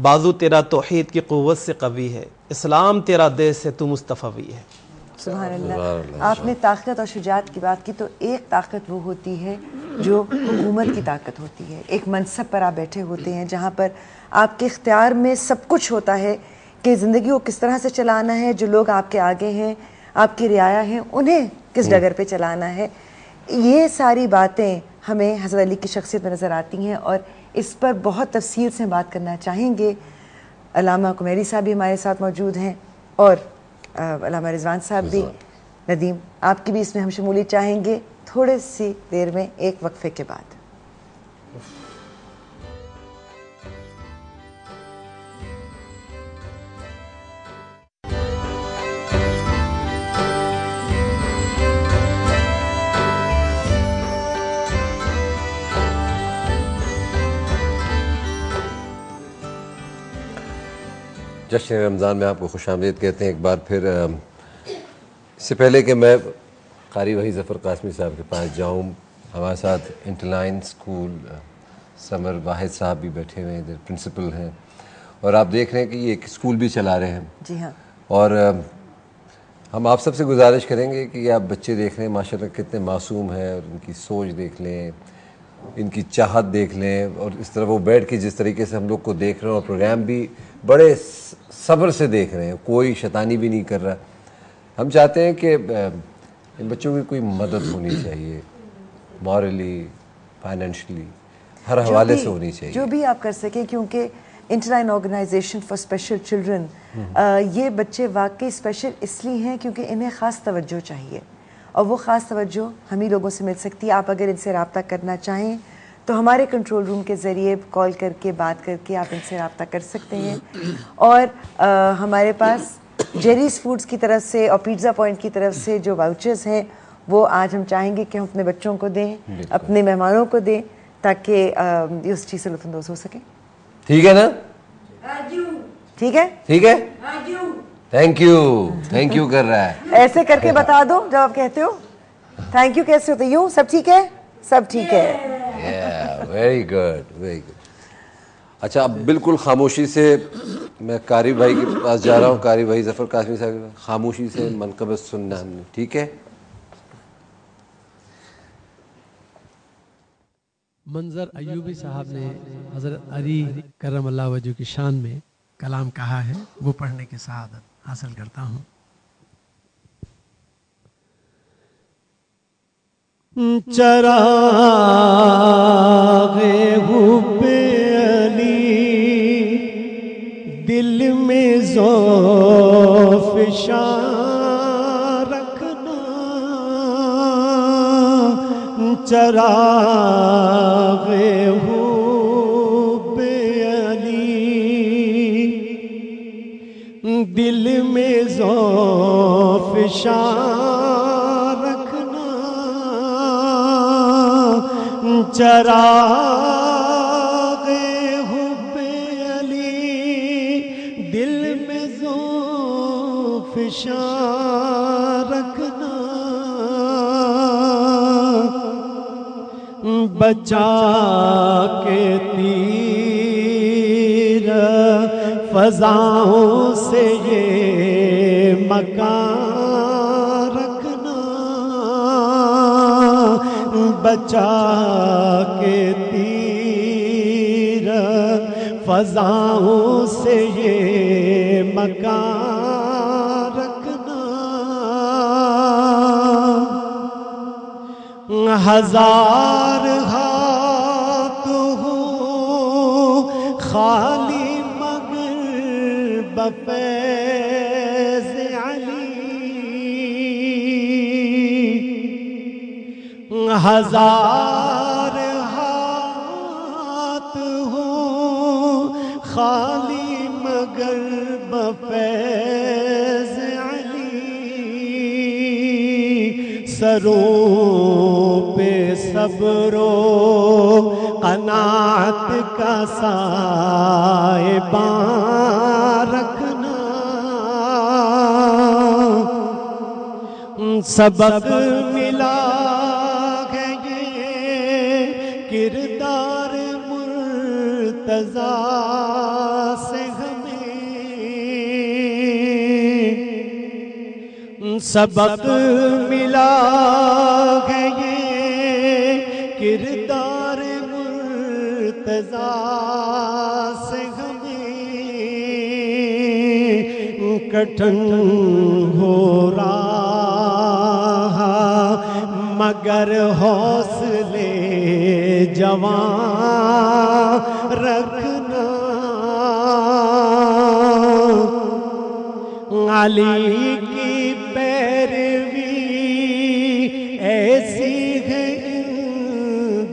بازو تیرا توحید کی قوت سے قوی ہے، اسلام تیرا دیس ہے، تو مصطفی ہے. سبحان اللہ. آپ نے طاقت اور شجاعت کی بات کی تو ایک طاقت وہ ہوتی ہے جو حکومت کی طاقت ہوتی ہے. ایک منصب پر آپ بیٹھے ہوتے ہیں جہاں پر آپ کے اختیار میں سب کچھ ہوتا ہے کہ زندگی کو کس طرح سے چلانا ہے، جو لوگ آپ کے آگے ہیں، آپ کی رعایا ہیں، انہیں کس ڈگر پہ چلانا ہے. یہ ساری باتیں ہمیں حضرت علی کی شخصیت میں نظر آتی ہیں اور اس پر بہت تفصیل سے بات کرنا چاہیں گے. علامہ کمیری صاحب بھی ہمارے ساتھ موجود ہیں اور علامہ رضوان صاحب بھی. ندیم، آپ کی بھی اس میں ہم شمولیت چاہیں گے تھوڑے سی دیر میں، ایک وقفے کے بعد. جشن رمضان میں آپ کو خوش آمدید کہتے ہیں ایک بار پھر. اس سے پہلے کہ میں قاری وحید ظفر قاسمی صاحب کے پاس جاؤں، ہمارے ساتھ انٹرلائن اسکول سمر واحد صاحب بھی بیٹھے ہوئے ہیں، ادھر پرنسپل ہیں، اور آپ دیکھ رہے ہیں کہ یہ ایک اسکول بھی چلا رہے ہیں. جی ہاں. اور ہم آپ سب سے گزارش کریں گے کہ یہ آپ بچے دیکھ رہے ہیں ماشاءاللہ کتنے معصوم ہیں، اور ان کی سوچ دیکھ لیں، ان کی چاہت دیکھ لیں، اور اس طرح وہ بیٹھ کے جس طریقے سے ہم لوگ کو دیکھ رہے ہیں اور پروگرام بھی بڑے صبر سے دیکھ رہے ہیں، کوئی شیطانی بھی نہیں کر رہا. ہم چاہتے ہیں کہ ان بچوں کی کوئی مدد ہونی چاہیے، مورلی، فائنینشلی، ہر حوالے سے ہونی چاہیے، جو بھی آپ کر سکیں، کیونکہ انٹرلائن آرگنائزیشن فار اسپیشل چلڈرن، یہ بچے واقعی اسپیشل اس لیے ہیں کیونکہ انہیں خاص توجہ چاہیے، اور وہ خاص توجہ ہم ہی لوگوں سے مل سکتی ہے. آپ اگر ان سے رابطہ کرنا چاہیں تو ہمارے کنٹرول روم کے ذریعے کال کر کے بات کر کے آپ ان سے رابطہ کر سکتے ہیں. اور ہمارے پاس جیریز فوڈز کی طرف سے اور پیزا پوائنٹ کی طرف سے جو واؤچرز ہیں وہ آج ہم چاہیں گے کہ ہم اپنے بچوں کو دیں، اپنے مہمانوں کو دیں، تاکہ اس چیز سے لطف اندوز ہو سکیں. ٹھیک ہے نا؟ ٹھیک ہے، ٹھیک ہے. تھینک یو کر رہا ہے. ایسے کر کے بتا دو جب آپ کہتے ہو تھینک یو کیسے ہوتے؟ یوں سب ٹھیک ہے، سب ٹھیک ہے. Very good, very good. اچھا، اب بالکل خاموشی سے میں قاری بھائی کے پاس جا رہا ہوں، قاری بھائی ظفر قاسمی صاحب، خاموشی سے منقبت سننا ہم نے، ٹھیک ہے؟ منظر ایوبی صاحب نے حضرت علی کرم اللہ وجہ کی شان میں کلام کہا ہے، وہ پڑھنے کی سعادت حاصل کرتا ہوں. چراغ حب علی دل میں ذوف شاں رکھنا، چراغ حب علی دل میں ذوف شاں رکھنا، چراغ حب علی دل میں ذوف شاں رکھنا، بچا کے تیر فضاؤں سے یہ مکان رکھنا، بچا کے تیر فضاؤں سے یہ مکان رکھنا، ہزار ہاتھ ہو خالی مگر بفیض علی، ہزار ہاتھ ہو خالی مگر بفیض علی، سروں پہ صبر و قناعت کا سائبان رکھنا، سبق ملا ہے یہ کردار مرتضیٰ سے ہمیں، سبق ملا ہے یہ کردار مرتضیٰ سے ہمیں، کٹھن ہو رہا مگر حوصلے جوان رکھنا، علی کی پیروی ایسی ہے ان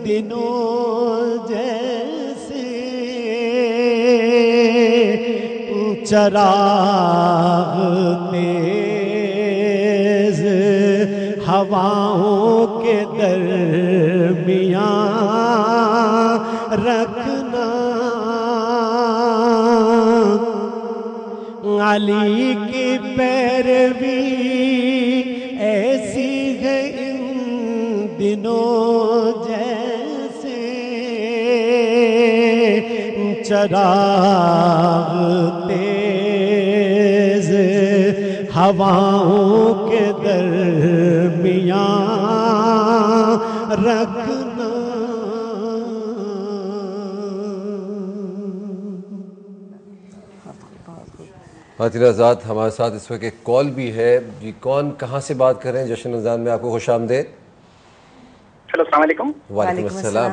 دنوں جیسے چراغ تیز ہواؤں کے درمیان رکھنا، علی کی پیروی ایسی ہے ان دنوں جیسے چراغ تیز ہواؤں کے درمیان رکھنا. خواتین آزاد ہمارے ساتھ اس وقت ایک کال بھی ہے. جی کون کہاں سے بات کر رہے ہیں؟ جشن رمضان میں آپ کو خوش آمدید. ہیلو السلام علیکم. وعلیکم السلام.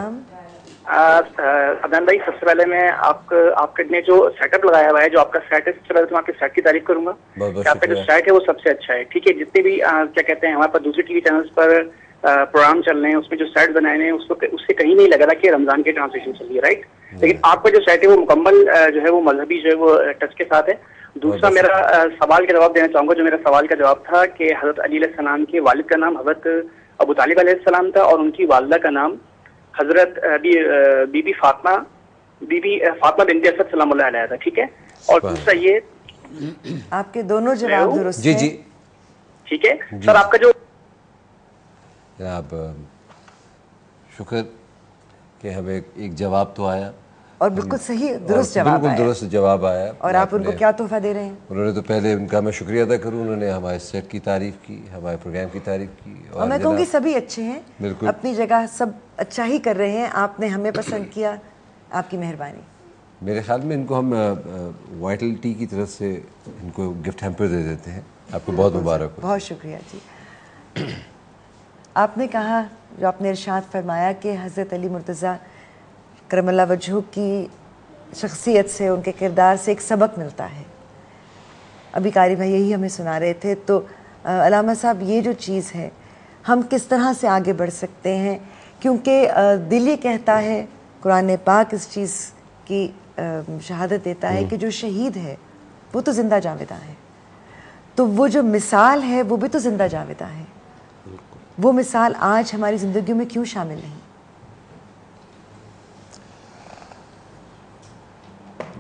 عدنان بھائی سب سے پہلے میں آپ نے جو سیٹ اپ لگایا ہوا ہے، جو آپ کا سیٹ ہے، سب سے پہلے تو میں آپ کے سیٹ کی تعریف کروں گا کہ آپ کا جو سیٹ ہے وہ سب سے اچھا ہے. ٹھیک ہے، جتنے بھی کیا کہتے ہیں ہمارے پاس دوسرے ٹی وی چینلز پر پروگرام چل رہے ہیں، اس میں جو سیٹ بنائے ہیں اس سے کہیں نہیں لگا تھا کہ رمضان کی ٹرانسلیشن چل رہی ہے، رائٹ. لیکن آپ کا جو سیٹ ہے وہ مکمل جو ہے وہ مذہبی جو ہے وہ ٹچ کے ساتھ ہے. دوسرا میرا سوال کا جواب دینا چاہوں گا. جو میرا سوال کا جواب تھا کہ حضرت علی علیہ السلام کے والد کا نام حضرت ابو طالب علیہ السلام تھا اور ان کی والدہ کا نام حضرت بی بی فاطمہ بنت اسد سلام اللہ علیہ تھا. ٹھیک ہے. اور دوسرا یہ آپ کے دونوں جواب درست ہیں. جی ٹھیک ہے سر. آپ کا جو جناب شکر کہ ہمیں ایک جواب تو آیا اور بالکل صحیح درست جواب آیا. بالکل درست جواب آیا. اور آپ ان کو کیا تحفہ دے رہے ہیں؟ انہوں نے تو پہلے ان کا میں شکریہ ادا کروں، انہوں نے ہمارے سیٹ کی تعریف کی، ہمارے پروگرام کی تعریف کی. اور میں کہوں گی سبھی اچھے ہیں، اپنی جگہ سب اچھا ہی کر رہے ہیں. آپ نے ہمیں پسند کیا، آپ کی مہربانی. میرے خیال میں ان کو ہم وائٹل ٹی کی طرف سے ان کو گفٹ ہیمپر دے دیتے ہیں. آپ کو بہت مبارک ہو. بہت شکریہ جی. آپ نے کہا، جو آپ نے ارشاد فرمایا کہ حضرت علی مرتضیٰ کرم اللہ وجہہ کی شخصیت سے، ان کے کردار سے ایک سبق ملتا ہے. ابھی قاری بھائی یہی ہمیں سنا رہے تھے. تو علامہ صاحب یہ جو چیز ہے ہم کس طرح سے آگے بڑھ سکتے ہیں؟ کیونکہ دل یہ کہتا ہے، قرآن پاک اس چیز کی شہادت دیتا ہے کہ جو شہید ہے وہ تو زندہ جاویدہ ہے. تو وہ جو مثال ہے وہ بھی تو زندہ جاویدہ ہے. وہ مثال آج ہماری زندگیوں میں کیوں شامل نہیں؟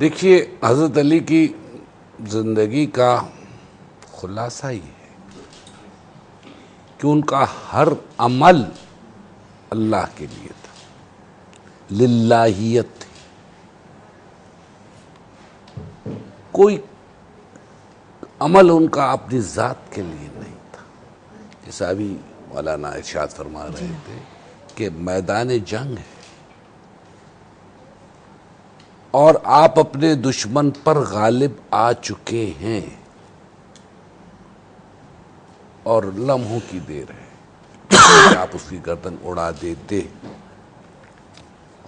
دیکھیے حضرت علی کی زندگی کا خلاصہ یہ ہے کہ ان کا ہر عمل اللہ کے لیے تھا، للہیت تھی. کوئی عمل ان کا اپنی ذات کے لیے نہیں تھا. جیسا ابھی مولانا ارشاد فرما رہے تھے کہ میدان جنگ ہے اور آپ اپنے دشمن پر غالب آ چکے ہیں اور لمحوں کی دیر ہے کہ آپ اس کی گردن اڑا دیتے،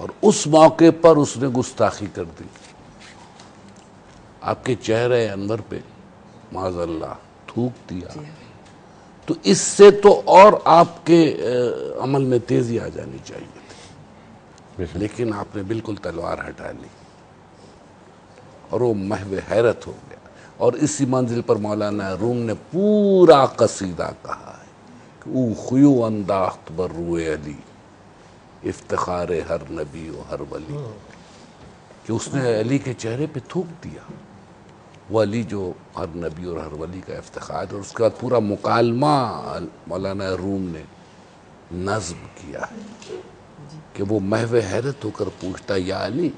اور اس موقع پر اس نے گستاخی کر دی. آپ کے چہرے انور پہ معاذ اللہ تھوک دیا. تو اس سے تو اور آپ کے عمل میں تیزی آ جانی چاہیے تھی، لیکن آپ نے بالکل تلوار ہٹا لی اور وہ محو حیرت ہو گیا. اور اسی منزل پر مولانا روم نے پورا قصیدہ کہا ہے کہ او خیو انداخت بر روئے علی افتخار ہر نبی و ہر ولی، کہ اس نے علی کے چہرے پہ تھوک دیا. وہ علی جو ہر نبی اور ہر ولی کا افتخار. اور اس کے بعد پورا مکالمہ مولانا روم نے نظم کیا ہے کہ وہ محو حیرت ہو کر پوچھتا، یا علی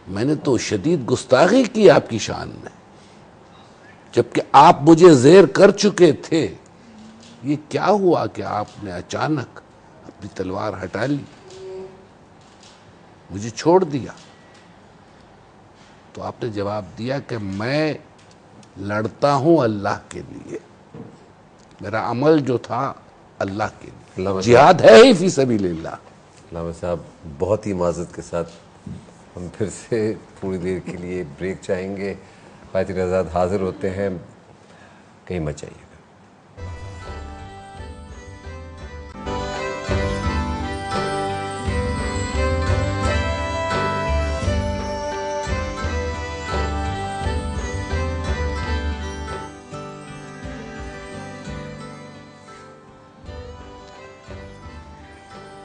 میں نے تو شدید گستاخی کی آپ کی شان میں، جبکہ آپ مجھے زیر کر چکے تھے. یہ کیا ہوا کہ آپ نے اچانک اپنی تلوار ہٹا لی، مجھے چھوڑ دیا؟ تو آپ نے جواب دیا کہ میں لڑتا ہوں اللہ کے لیے، میرا عمل جو تھا اللہ کے لیے، جہاد ہے ہی فی سبیل اللہ. علامہ صاحب بہت ہی معذرت کے ساتھ ہم پھر سے تھوڑی دیر کے لیے بریک چاہیں گے. خواتین آزاد حاضر ہوتے ہیں، کہیں مت جائیے گا.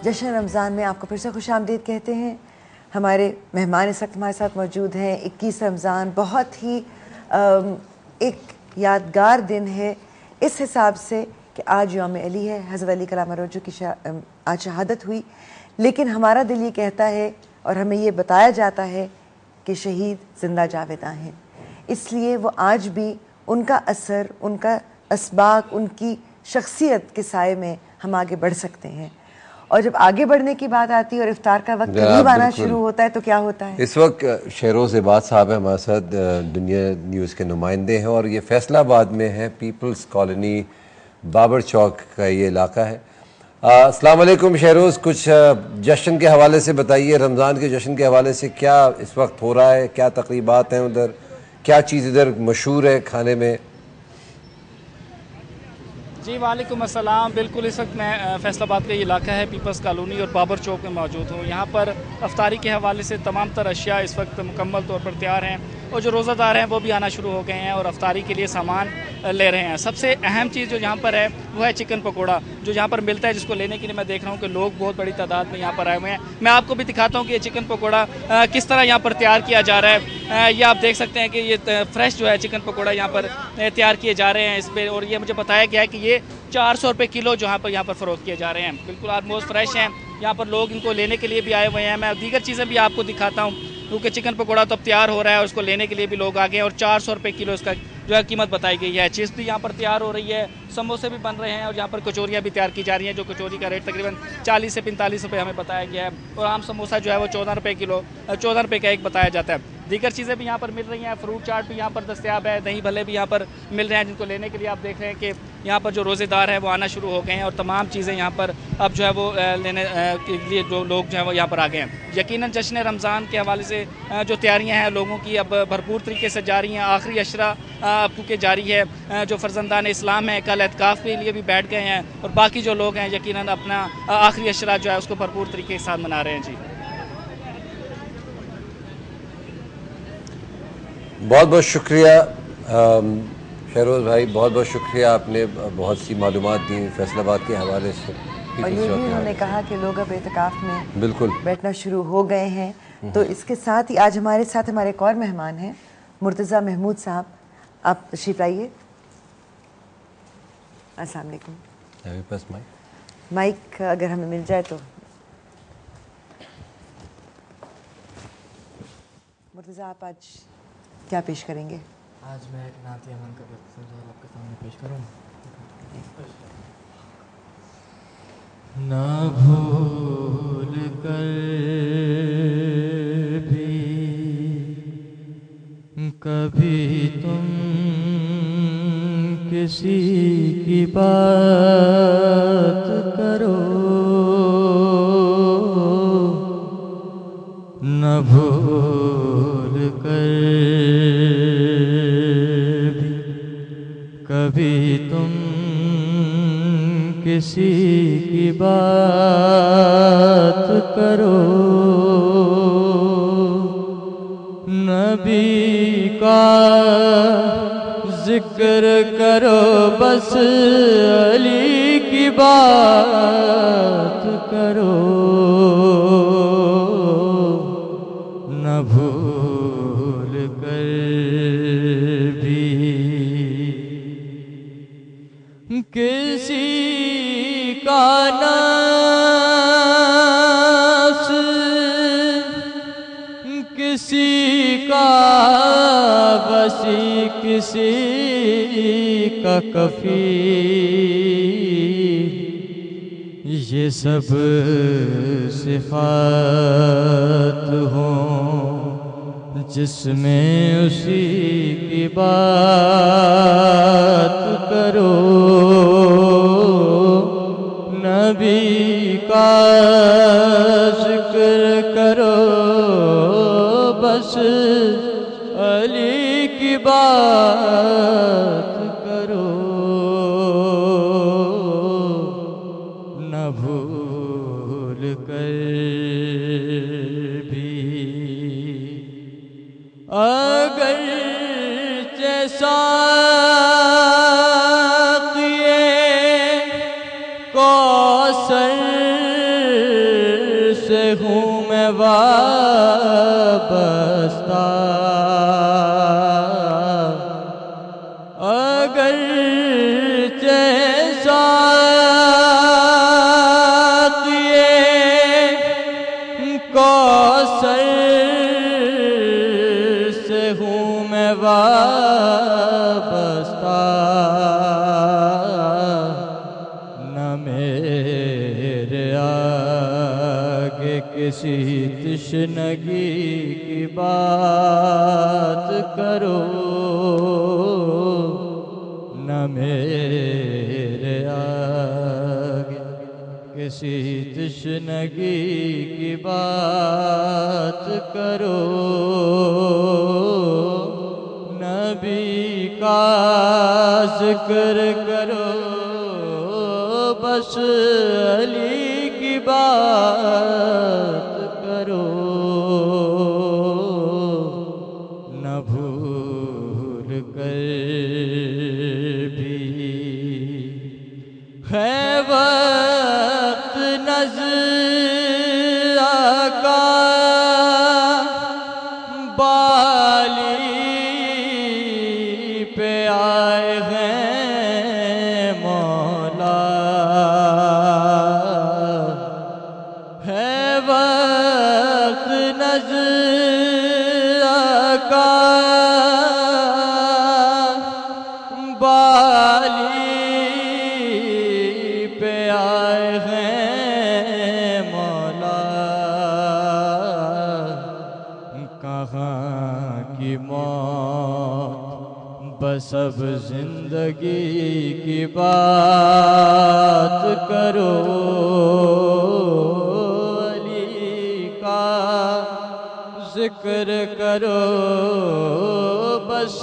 جشن رمضان میں آپ کو پھر سے خوش آمدید کہتے ہیں. ہمارے مہمان اس وقت ہمارے ساتھ موجود ہیں. 21 رمضان بہت ہی ایک یادگار دن ہے اس حساب سے کہ آج یوم علی ہے، حضرت علی کلام روجو کی آج شہادت ہوئی، لیکن ہمارا دل یہ کہتا ہے اور ہمیں یہ بتایا جاتا ہے کہ شہید زندہ جاویداں ہیں، اس لیے وہ آج بھی ان کا اثر، ان کا اسباق، ان کی شخصیت کے سائے میں ہم آگے بڑھ سکتے ہیں. اور جب آگے بڑھنے کی بات آتی ہے اور افطار کا وقت قریب آنا شروع ہوتا ہے تو کیا ہوتا ہے؟ اس وقت شہروز عباد صاحب ہیں ہمارے ساتھ، دنیا نیوز کے نمائندے ہیں، اور یہ فیصل آباد میں ہے، پیپلز کالونی بابر چوک کا یہ علاقہ ہے. السلام علیکم شہروز، کچھ جشن کے حوالے سے بتائیے، رمضان کے جشن کے حوالے سے کیا اس وقت ہو رہا ہے، کیا تقریبات ہیں ادھر، کیا چیز ادھر مشہور ہے کھانے میں؟ جی وعلیکم السلام. بالکل اس وقت میں فیصل آباد کا یہ علاقہ ہے، پیپلز کالونی اور بابر چوک میں موجود ہوں. یہاں پر افطاری کے حوالے سے تمام تر اشیاء اس وقت مکمل طور پر تیار ہیں، اور جو روزہ دار ہیں وہ بھی آنا شروع ہو گئے ہیں اور افطاری کے لیے سامان لے رہے ہیں. سب سے اہم چیز جو یہاں پر ہے وہ ہے چکن پکوڑا، جو یہاں پر ملتا ہے، جس کو لینے کے لیے میں دیکھ رہا ہوں کہ لوگ بہت بڑی تعداد میں یہاں پر آئے ہوئے ہیں. میں آپ کو بھی دکھاتا ہوں کہ یہ چکن پکوڑا کس طرح یہاں پر تیار کیا جا رہا ہے. یہ آپ دیکھ سکتے ہیں کہ یہ فریش جو ہے چکن پکوڑا یہاں پر تیار کیے جا رہے ہیں اس پہ، اور یہ مجھے بتایا گیا ہے کہ یہ 400 روپے کلو جو یہاں پر فروخت کیے جا رہے ہیں. بالکل آلموسٹ فریش ہیں. یہاں پر لوگ ان کو لینے کے لیے بھی آئے ہوئے ہیں. میں دیگر چیزیں بھی آپ کو دکھاتا ہوں، کیونکہ چکن پکوڑا تو اب تیار ہو رہا ہے اور اس کو لینے کے لیے بھی لوگ آ گئے ہیں، اور 400 روپے کلو اس کا جو ہے قیمت بتائی گئی ہے. چپس بھی یہاں پر تیار ہو رہی ہے، سموسے بھی بن رہے ہیں، اور یہاں پر کچوریاں بھی تیار کی جا رہی ہیں، جو کچوری کا ریٹ تقریباً 40 سے 45 روپے ہمیں بتایا گیا ہے، اور عام سموسہ جو ہے وہ 14 روپے کلو، 14 روپے کا ایک بتایا جاتا ہے. دیگر چیزیں بھی یہاں پر مل رہی ہیں، فروٹ چاٹ بھی یہاں پر دستیاب ہے، دہی بھلے بھی یہاں پر مل رہے ہیں، جن کو لینے کے لیے آپ دیکھ رہے ہیں کہ یہاں پر جو روزے دار ہیں وہ آنا شروع ہو گئے ہیں، اور تمام چیزیں یہاں پر اب جو ہے وہ لینے کے لیے جو لوگ جو ہے وہ یہاں پر آ گئے ہیں. یقیناً جشن رمضان کے حوالے سے جو تیاریاں ہیں لوگوں کی اب بھرپور طریقے سے جاری ہیں. آخری عشرہ اب کیونکہ جاری ہے، جو فرزندان اسلام ہیں کل اعتکاف کے لیے بھی بیٹھ گئے ہیں، اور باقی جو لوگ ہیں یقیناً اپنا آخری عشرہ جو ہے اس کو بھرپور طریقے کے ساتھ منا رہے ہیں. جی بہت بہت شکریہ شہروز بھائی، بہت بہت شکریہ، آپ نے بہت سی معلومات دی فیصل آباد کے حوالے سے. اور یہ بھی انہوں نے کہا کہ لوگ اب اعتکاف میں بالکل بیٹھنا شروع ہو گئے ہیں. تو اس کے ساتھ ہی آج ہمارے ساتھ ہمارے ایک اور مہمان ہیں، مرتضیٰ محمود صاحب، آپ تشریف لائیے. السلام علیکم. مائک اگر ہمیں مل جائے تو. مرتضیٰ آپ آج کیا پیش کریں گے؟ آج میں ایک نعت امن کا آپ کے سامنے پیش کروں. نہ بھول کر بھی کبھی تم کسی کی بات کرو، نہ بھول کر بھی کبھی تم کسی کی بات کرو، نبی کا ذکر کرو، بس علی کی بات کرو، نہ بھول کر بھی کسی کا ناس، کسی کا وسی، کسی کا کفیل، یہ سب صفات ہوں جس میں اسی کی بات کرو، نبی کا ذکر کرو، بس علی کی بات کرو، نہ بھول کر بھی اگر جیسا سے ہوں میں وابستہ، میرے آگے کسی تشنگی کی بات کرو نہ میرے آگے کسی تشنگی کی بات کرو نبی کا ذکر کرو بس علی کی بات کرو نہ بھول کر بھی ہے وقت نظر آقا بالی پہ آئے ہیں مولا ہے وقت نظر آقا بالی پہ آئے ہیں مولا کہاں کی موت بس اب زندگی کی بات کرو علی کا ذکر کرو بس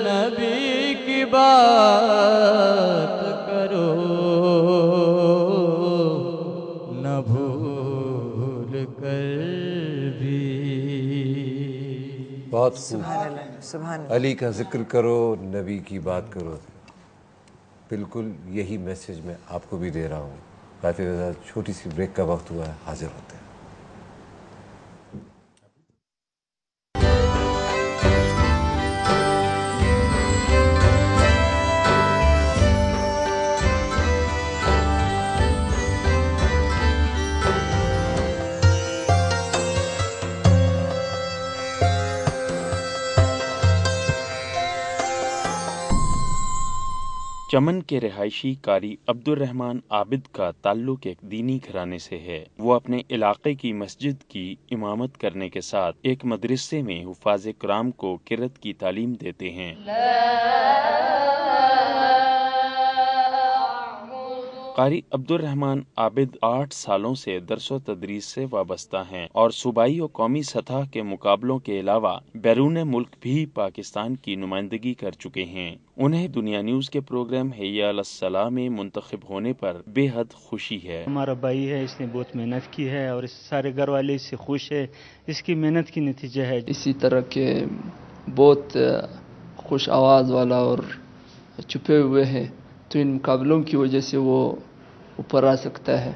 نبی کی بات کرو نہ بھول کر بھی بہت سبحان اللہ سبحان اللہ علی کا ذکر کرو نبی کی بات کرو بالکل یہی میسیج میں آپ کو بھی دے رہا ہوں کافی زیادہ چھوٹی سی بریک کا وقت ہوا ہے حاضر ہوتے ہیں چمن کے رہائشی قاری عبد الرحمن عابد کا تعلق ایک دینی گھرانے سے ہے۔ وہ اپنے علاقے کی مسجد کی امامت کرنے کے ساتھ ایک مدرسے میں حفاظ کرام کو قرأت کی تعلیم دیتے ہیں۔ قاری عبد الرحمن عابد 8 سالوں سے درس و تدریس سے وابستہ ہیں اور صوبائی و قومی سطح کے مقابلوں کے علاوہ بیرون ملک بھی پاکستان کی نمائندگی کر چکے ہیں۔ انہیں دنیا نیوز کے پروگرام حی علی الصلاح میں منتخب ہونے پر بے حد خوشی ہے۔ ہمارا بھائی ہے، اس نے بہت محنت کی ہے اور اس سارے گھر والے اس سے خوش ہے، اس کی محنت کی نتیجہ ہے۔ اسی طرح کے بہت خوش آواز والا اور چھپے ہوئے ہیں، تو ان مقابلوں کی وجہ سے وہ اوپر آ سکتا ہے،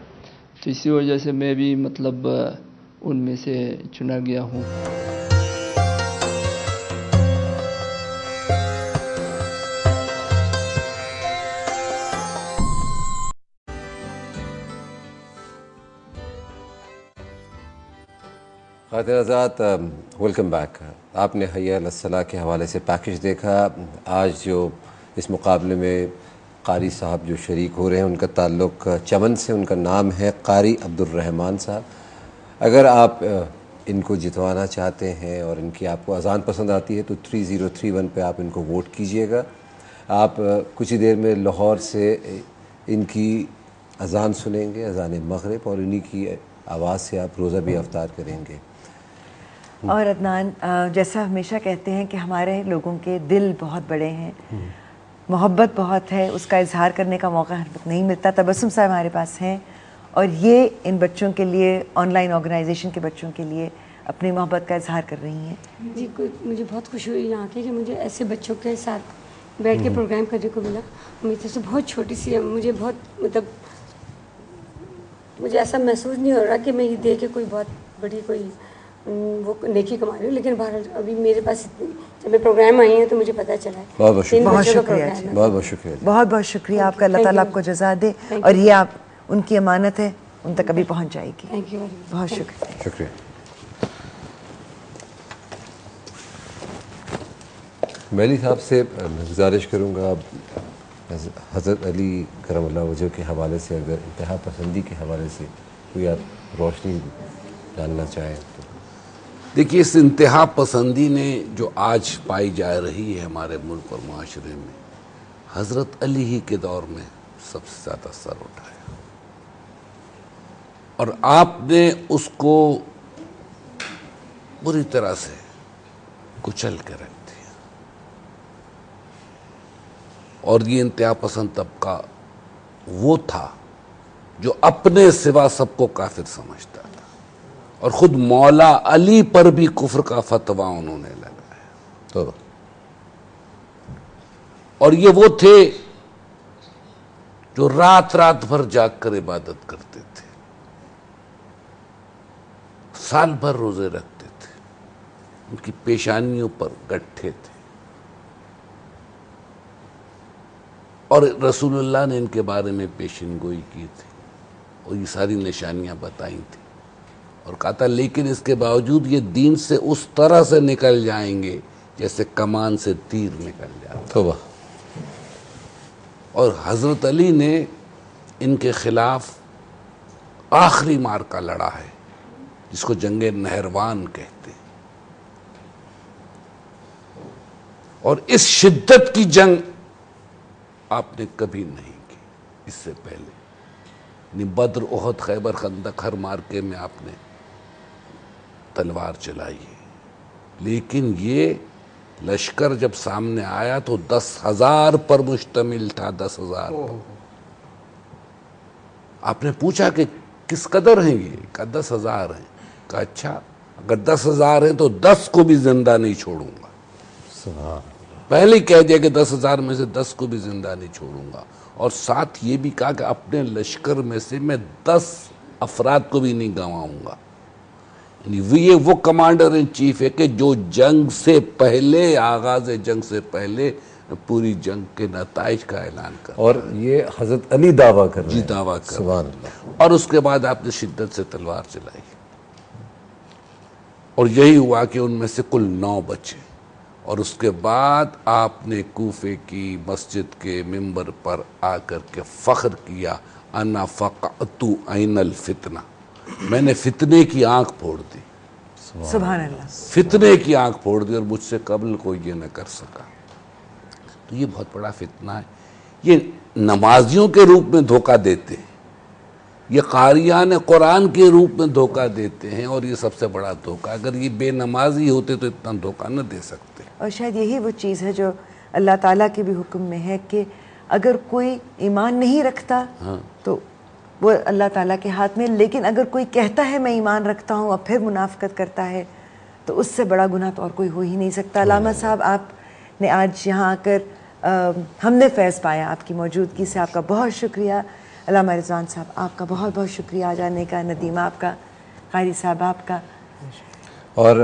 تو اسی وجہ سے میں بھی مطلب ان میں سے چنا گیا ہوں۔ خاطر آزاد ویلکم بیک۔ آپ نے حی علی الصلاح کے حوالے سے پیکج دیکھا۔ آج جو اس مقابلے میں قاری صاحب جو شریک ہو رہے ہیں ان کا تعلق چمن سے، ان کا نام ہے قاری عبد الرحمن صاحب۔ اگر آپ ان کو جتوانا چاہتے ہیں اور ان کی آپ کو اذان پسند آتی ہے تو 3031 پہ آپ ان کو ووٹ کیجئے گا۔ آپ کچھ ہی دیر میں لاہور سے ان کی اذان سنیں گے، اذان مغرب، اور انہی کی آواز سے آپ روزہ بھی افطار کریں گے۔ اور عدنان، جیسا ہمیشہ کہتے ہیں کہ ہمارے لوگوں کے دل بہت بڑے ہیں، محبت بہت ہے، اس کا اظہار کرنے کا موقع ہر وقت نہیں ملتا۔ تبسم صاحب ہمارے پاس ہیں اور یہ ان بچوں کے لیے، آن لائن آرگنائزیشن کے بچوں کے لیے اپنی محبت کا اظہار کر رہی ہیں۔ جی، مجھے بہت خوشی ہوئی یہاں کی کہ مجھے ایسے بچوں کے ساتھ بیٹھ کے پروگرام کرنے کو ملا۔ میری طرف سے بہت چھوٹی سی ہے، مجھے بہت مجھے ایسا محسوس نہیں ہو رہا کہ میں یہ دے کے کوئی بہت بڑی کوئی وہ نیکی کما رہی ہوں، لیکن بہرحال ابھی میرے پاس جب میں پروگرام آئی ہیں تو مجھے پتہ چلا ہے۔ بہت بہت شکریہ، بہت شکریہ، بہت بہت شکریہ، بہت بہت شکریہ آپ کا۔ اللہ تعالیٰ آپ کو جزا دے، اور یہ آپ ان کی امانت ہے، ان تک ابھی پہنچ جائے گی۔ بہت شکریہ، شکریہ۔ میلی صاحب سے میں گزارش کروں گا، اب حضرت علی کرم اللہ وجہ کے حوالے سے اگر انتہا پسندی کے حوالے سے کوئی آپ روشنی ڈالنا چاہیں تو؟ دیکھیے، اس انتہا پسندی نے جو آج پائی جا رہی ہے ہمارے ملک اور معاشرے میں، حضرت علی ہی کے دور میں سب سے زیادہ سر اٹھایا، اور آپ نے اس کو بری طرح سے کچل کے رکھ دیا، اور یہ انتہا پسند طبقہ وہ تھا جو اپنے سوا سب کو کافر سمجھتا تھا، اور خود مولا علی پر بھی کفر کا فتویٰ انہوں نے لگایا. تو اور یہ وہ تھے جو رات رات بھر جاگ کر عبادت کرتے تھے، سال بھر روزے رکھتے تھے، ان کی پیشانیوں پر گٹھے تھے، اور رسول اللہ نے ان کے بارے میں پیشین گوئی کی تھی اور یہ ساری نشانیاں بتائی تھی، اور کہا تھا لیکن اس کے باوجود یہ دین سے اس طرح سے نکل جائیں گے جیسے کمان سے تیر نکل جاتا ہے. اور حضرت علی نے ان کے خلاف آخری معرکہ لڑا ہے جس کو جنگ نہروان کہتے ہیں، اور اس شدت کی جنگ آپ نے کبھی نہیں کی اس سے پہلے. بدر، احد، خیبر، خندق، ہر مارکے میں آپ نے تلوار چلائی ہے، لیکن یہ لشکر جب سامنے آیا تو 10,000 پر مشتمل تھا. 10,000 پر. آپ نے پوچھا کہ کس قدر ہیں یہ؟ کہا 10,000 ہیں. کہا اچھا، اگر 10,000 ہیں تو 10 کو بھی زندہ نہیں چھوڑوں گا. پہلے کہہ دیا کہ 10,000 میں سے 10 کو بھی زندہ نہیں چھوڑوں گا، اور ساتھ یہ بھی کہا کہ اپنے لشکر میں سے میں 10 افراد کو بھی نہیں گنواؤں گا. یہ وہ کمانڈر ان چیف ہے کہ جو جنگ سے پہلے، آغاز جنگ سے پہلے پوری جنگ کے نتائج کا اعلان کر، اور یہ حضرت علی دعویٰ کر رہے ہیں. جی دعویٰ کر. سبحان اللہ. اور اس کے بعد آپ نے شدت سے تلوار چلائی، اور یہی ہوا کہ ان میں سے کل 9 بچے. اور اس کے بعد آپ نے کوفے کی مسجد کے ممبر پر آ کر کے فخر کیا، انا فقعت عین الفتنہ، میں نے فتنے کی آنکھ پھوڑ دی. سبحان اللہ. فتنے کی آنکھ پھوڑ دی، اور مجھ سے قبل کوئی یہ نہ کر سکا. تو یہ بہت بڑا فتنہ ہے. یہ نمازیوں کے روپ میں دھوکہ دیتے ہیں، یہ قاریان قرآن کے روپ میں دھوکہ دیتے ہیں، اور یہ سب سے بڑا دھوکہ. اگر یہ بے نمازی ہوتے تو اتنا دھوکہ نہ دے سکتے. اور شاید یہی وہ چیز ہے جو اللہ تعالیٰ کے بھی حکم میں ہے کہ اگر کوئی ایمان نہیں رکھتا تو وہ اللہ تعالیٰ کے ہاتھ میں، لیکن اگر کوئی کہتا ہے میں ایمان رکھتا ہوں اور پھر منافقت کرتا ہے تو اس سے بڑا گناہ تو اور کوئی ہو ہی نہیں سکتا. علامہ صاحب، آپ نے آج یہاں آ کر ہم نے فیض پایا آپ کی موجودگی سے. آپ کا بہت شکریہ. علامہ رضوان صاحب، آپ کا بہت بہت شکریہ آ جانے کا. ندیم آپ کا، قاری صاحب آپ کا. اور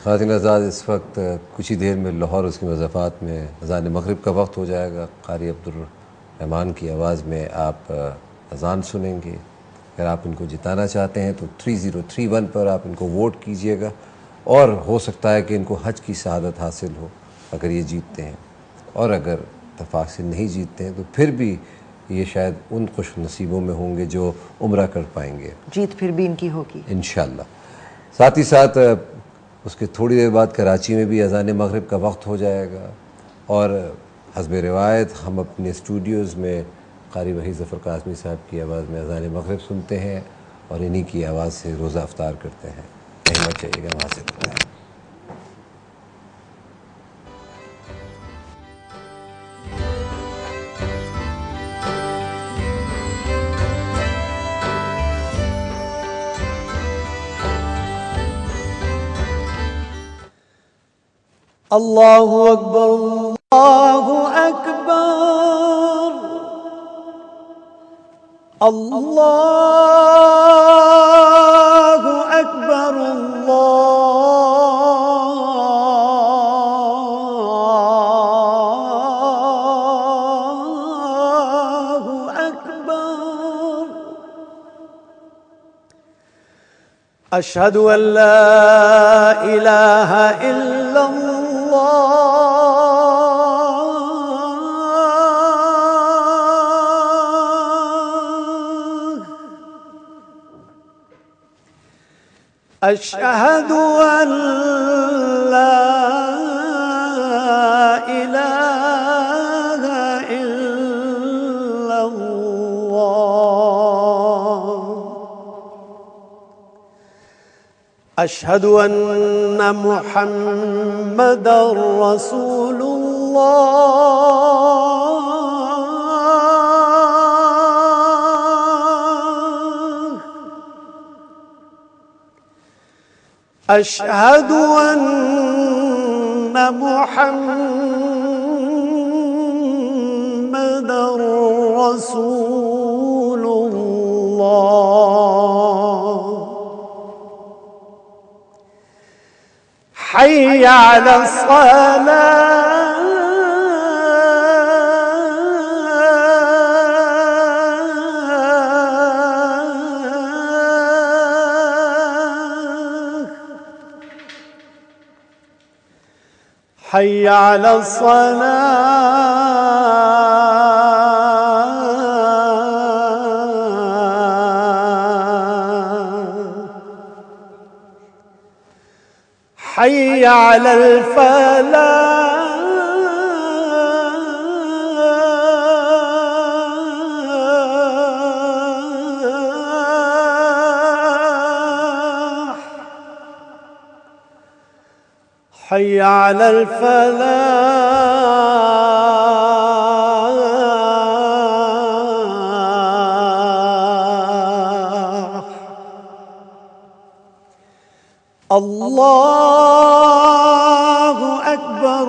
خواتین حضرات، اس وقت کچھ ہی دیر میں لاہور اس کی مضافات میں اذان مغرب کا وقت ہو جائے گا. قاری عبدالرحمان کی آواز میں آپ اذان سنیں گے. اگر آپ ان کو جتانا چاہتے ہیں تو 3031 پر آپ ان کو ووٹ کیجئے گا، اور ہو سکتا ہے کہ ان کو حج کی سعادت حاصل ہو اگر یہ جیتتے ہیں، اور اگر اتفاق سے نہیں جیتتے ہیں تو پھر بھی یہ شاید ان خوش نصیبوں میں ہوں گے جو عمرہ کر پائیں گے. جیت پھر بھی ان کی ہوگی انشاءاللہ. ساتھ ہی ساتھ اس کے تھوڑی دیر بعد کراچی میں بھی اذان مغرب کا وقت ہو جائے گا، اور حسب روایت ہم اپنے اسٹوڈیوز میں قاری وحید ظفر قاسمی صاحب کی آواز میں اذان مغرب سنتے ہیں، اور انہی کی آواز سے روزہ افطار کرتے ہیں. احمد چاہیے گا وہاں سے بتائیں. اللہ اکبر اللہ اکبر اللہ اکبر اللہ اکبر. اشہد ان لا الہ الا اللہ أشهد أن لا إله إلا الله أشهد أن محمدا رسول الله أشهد أن محمدا رسول الله حي على الصلاة حي على الصلاة حي على الفلاح حي على الفلاح الله أكبر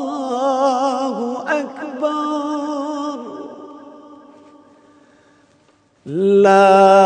الله أكبر لا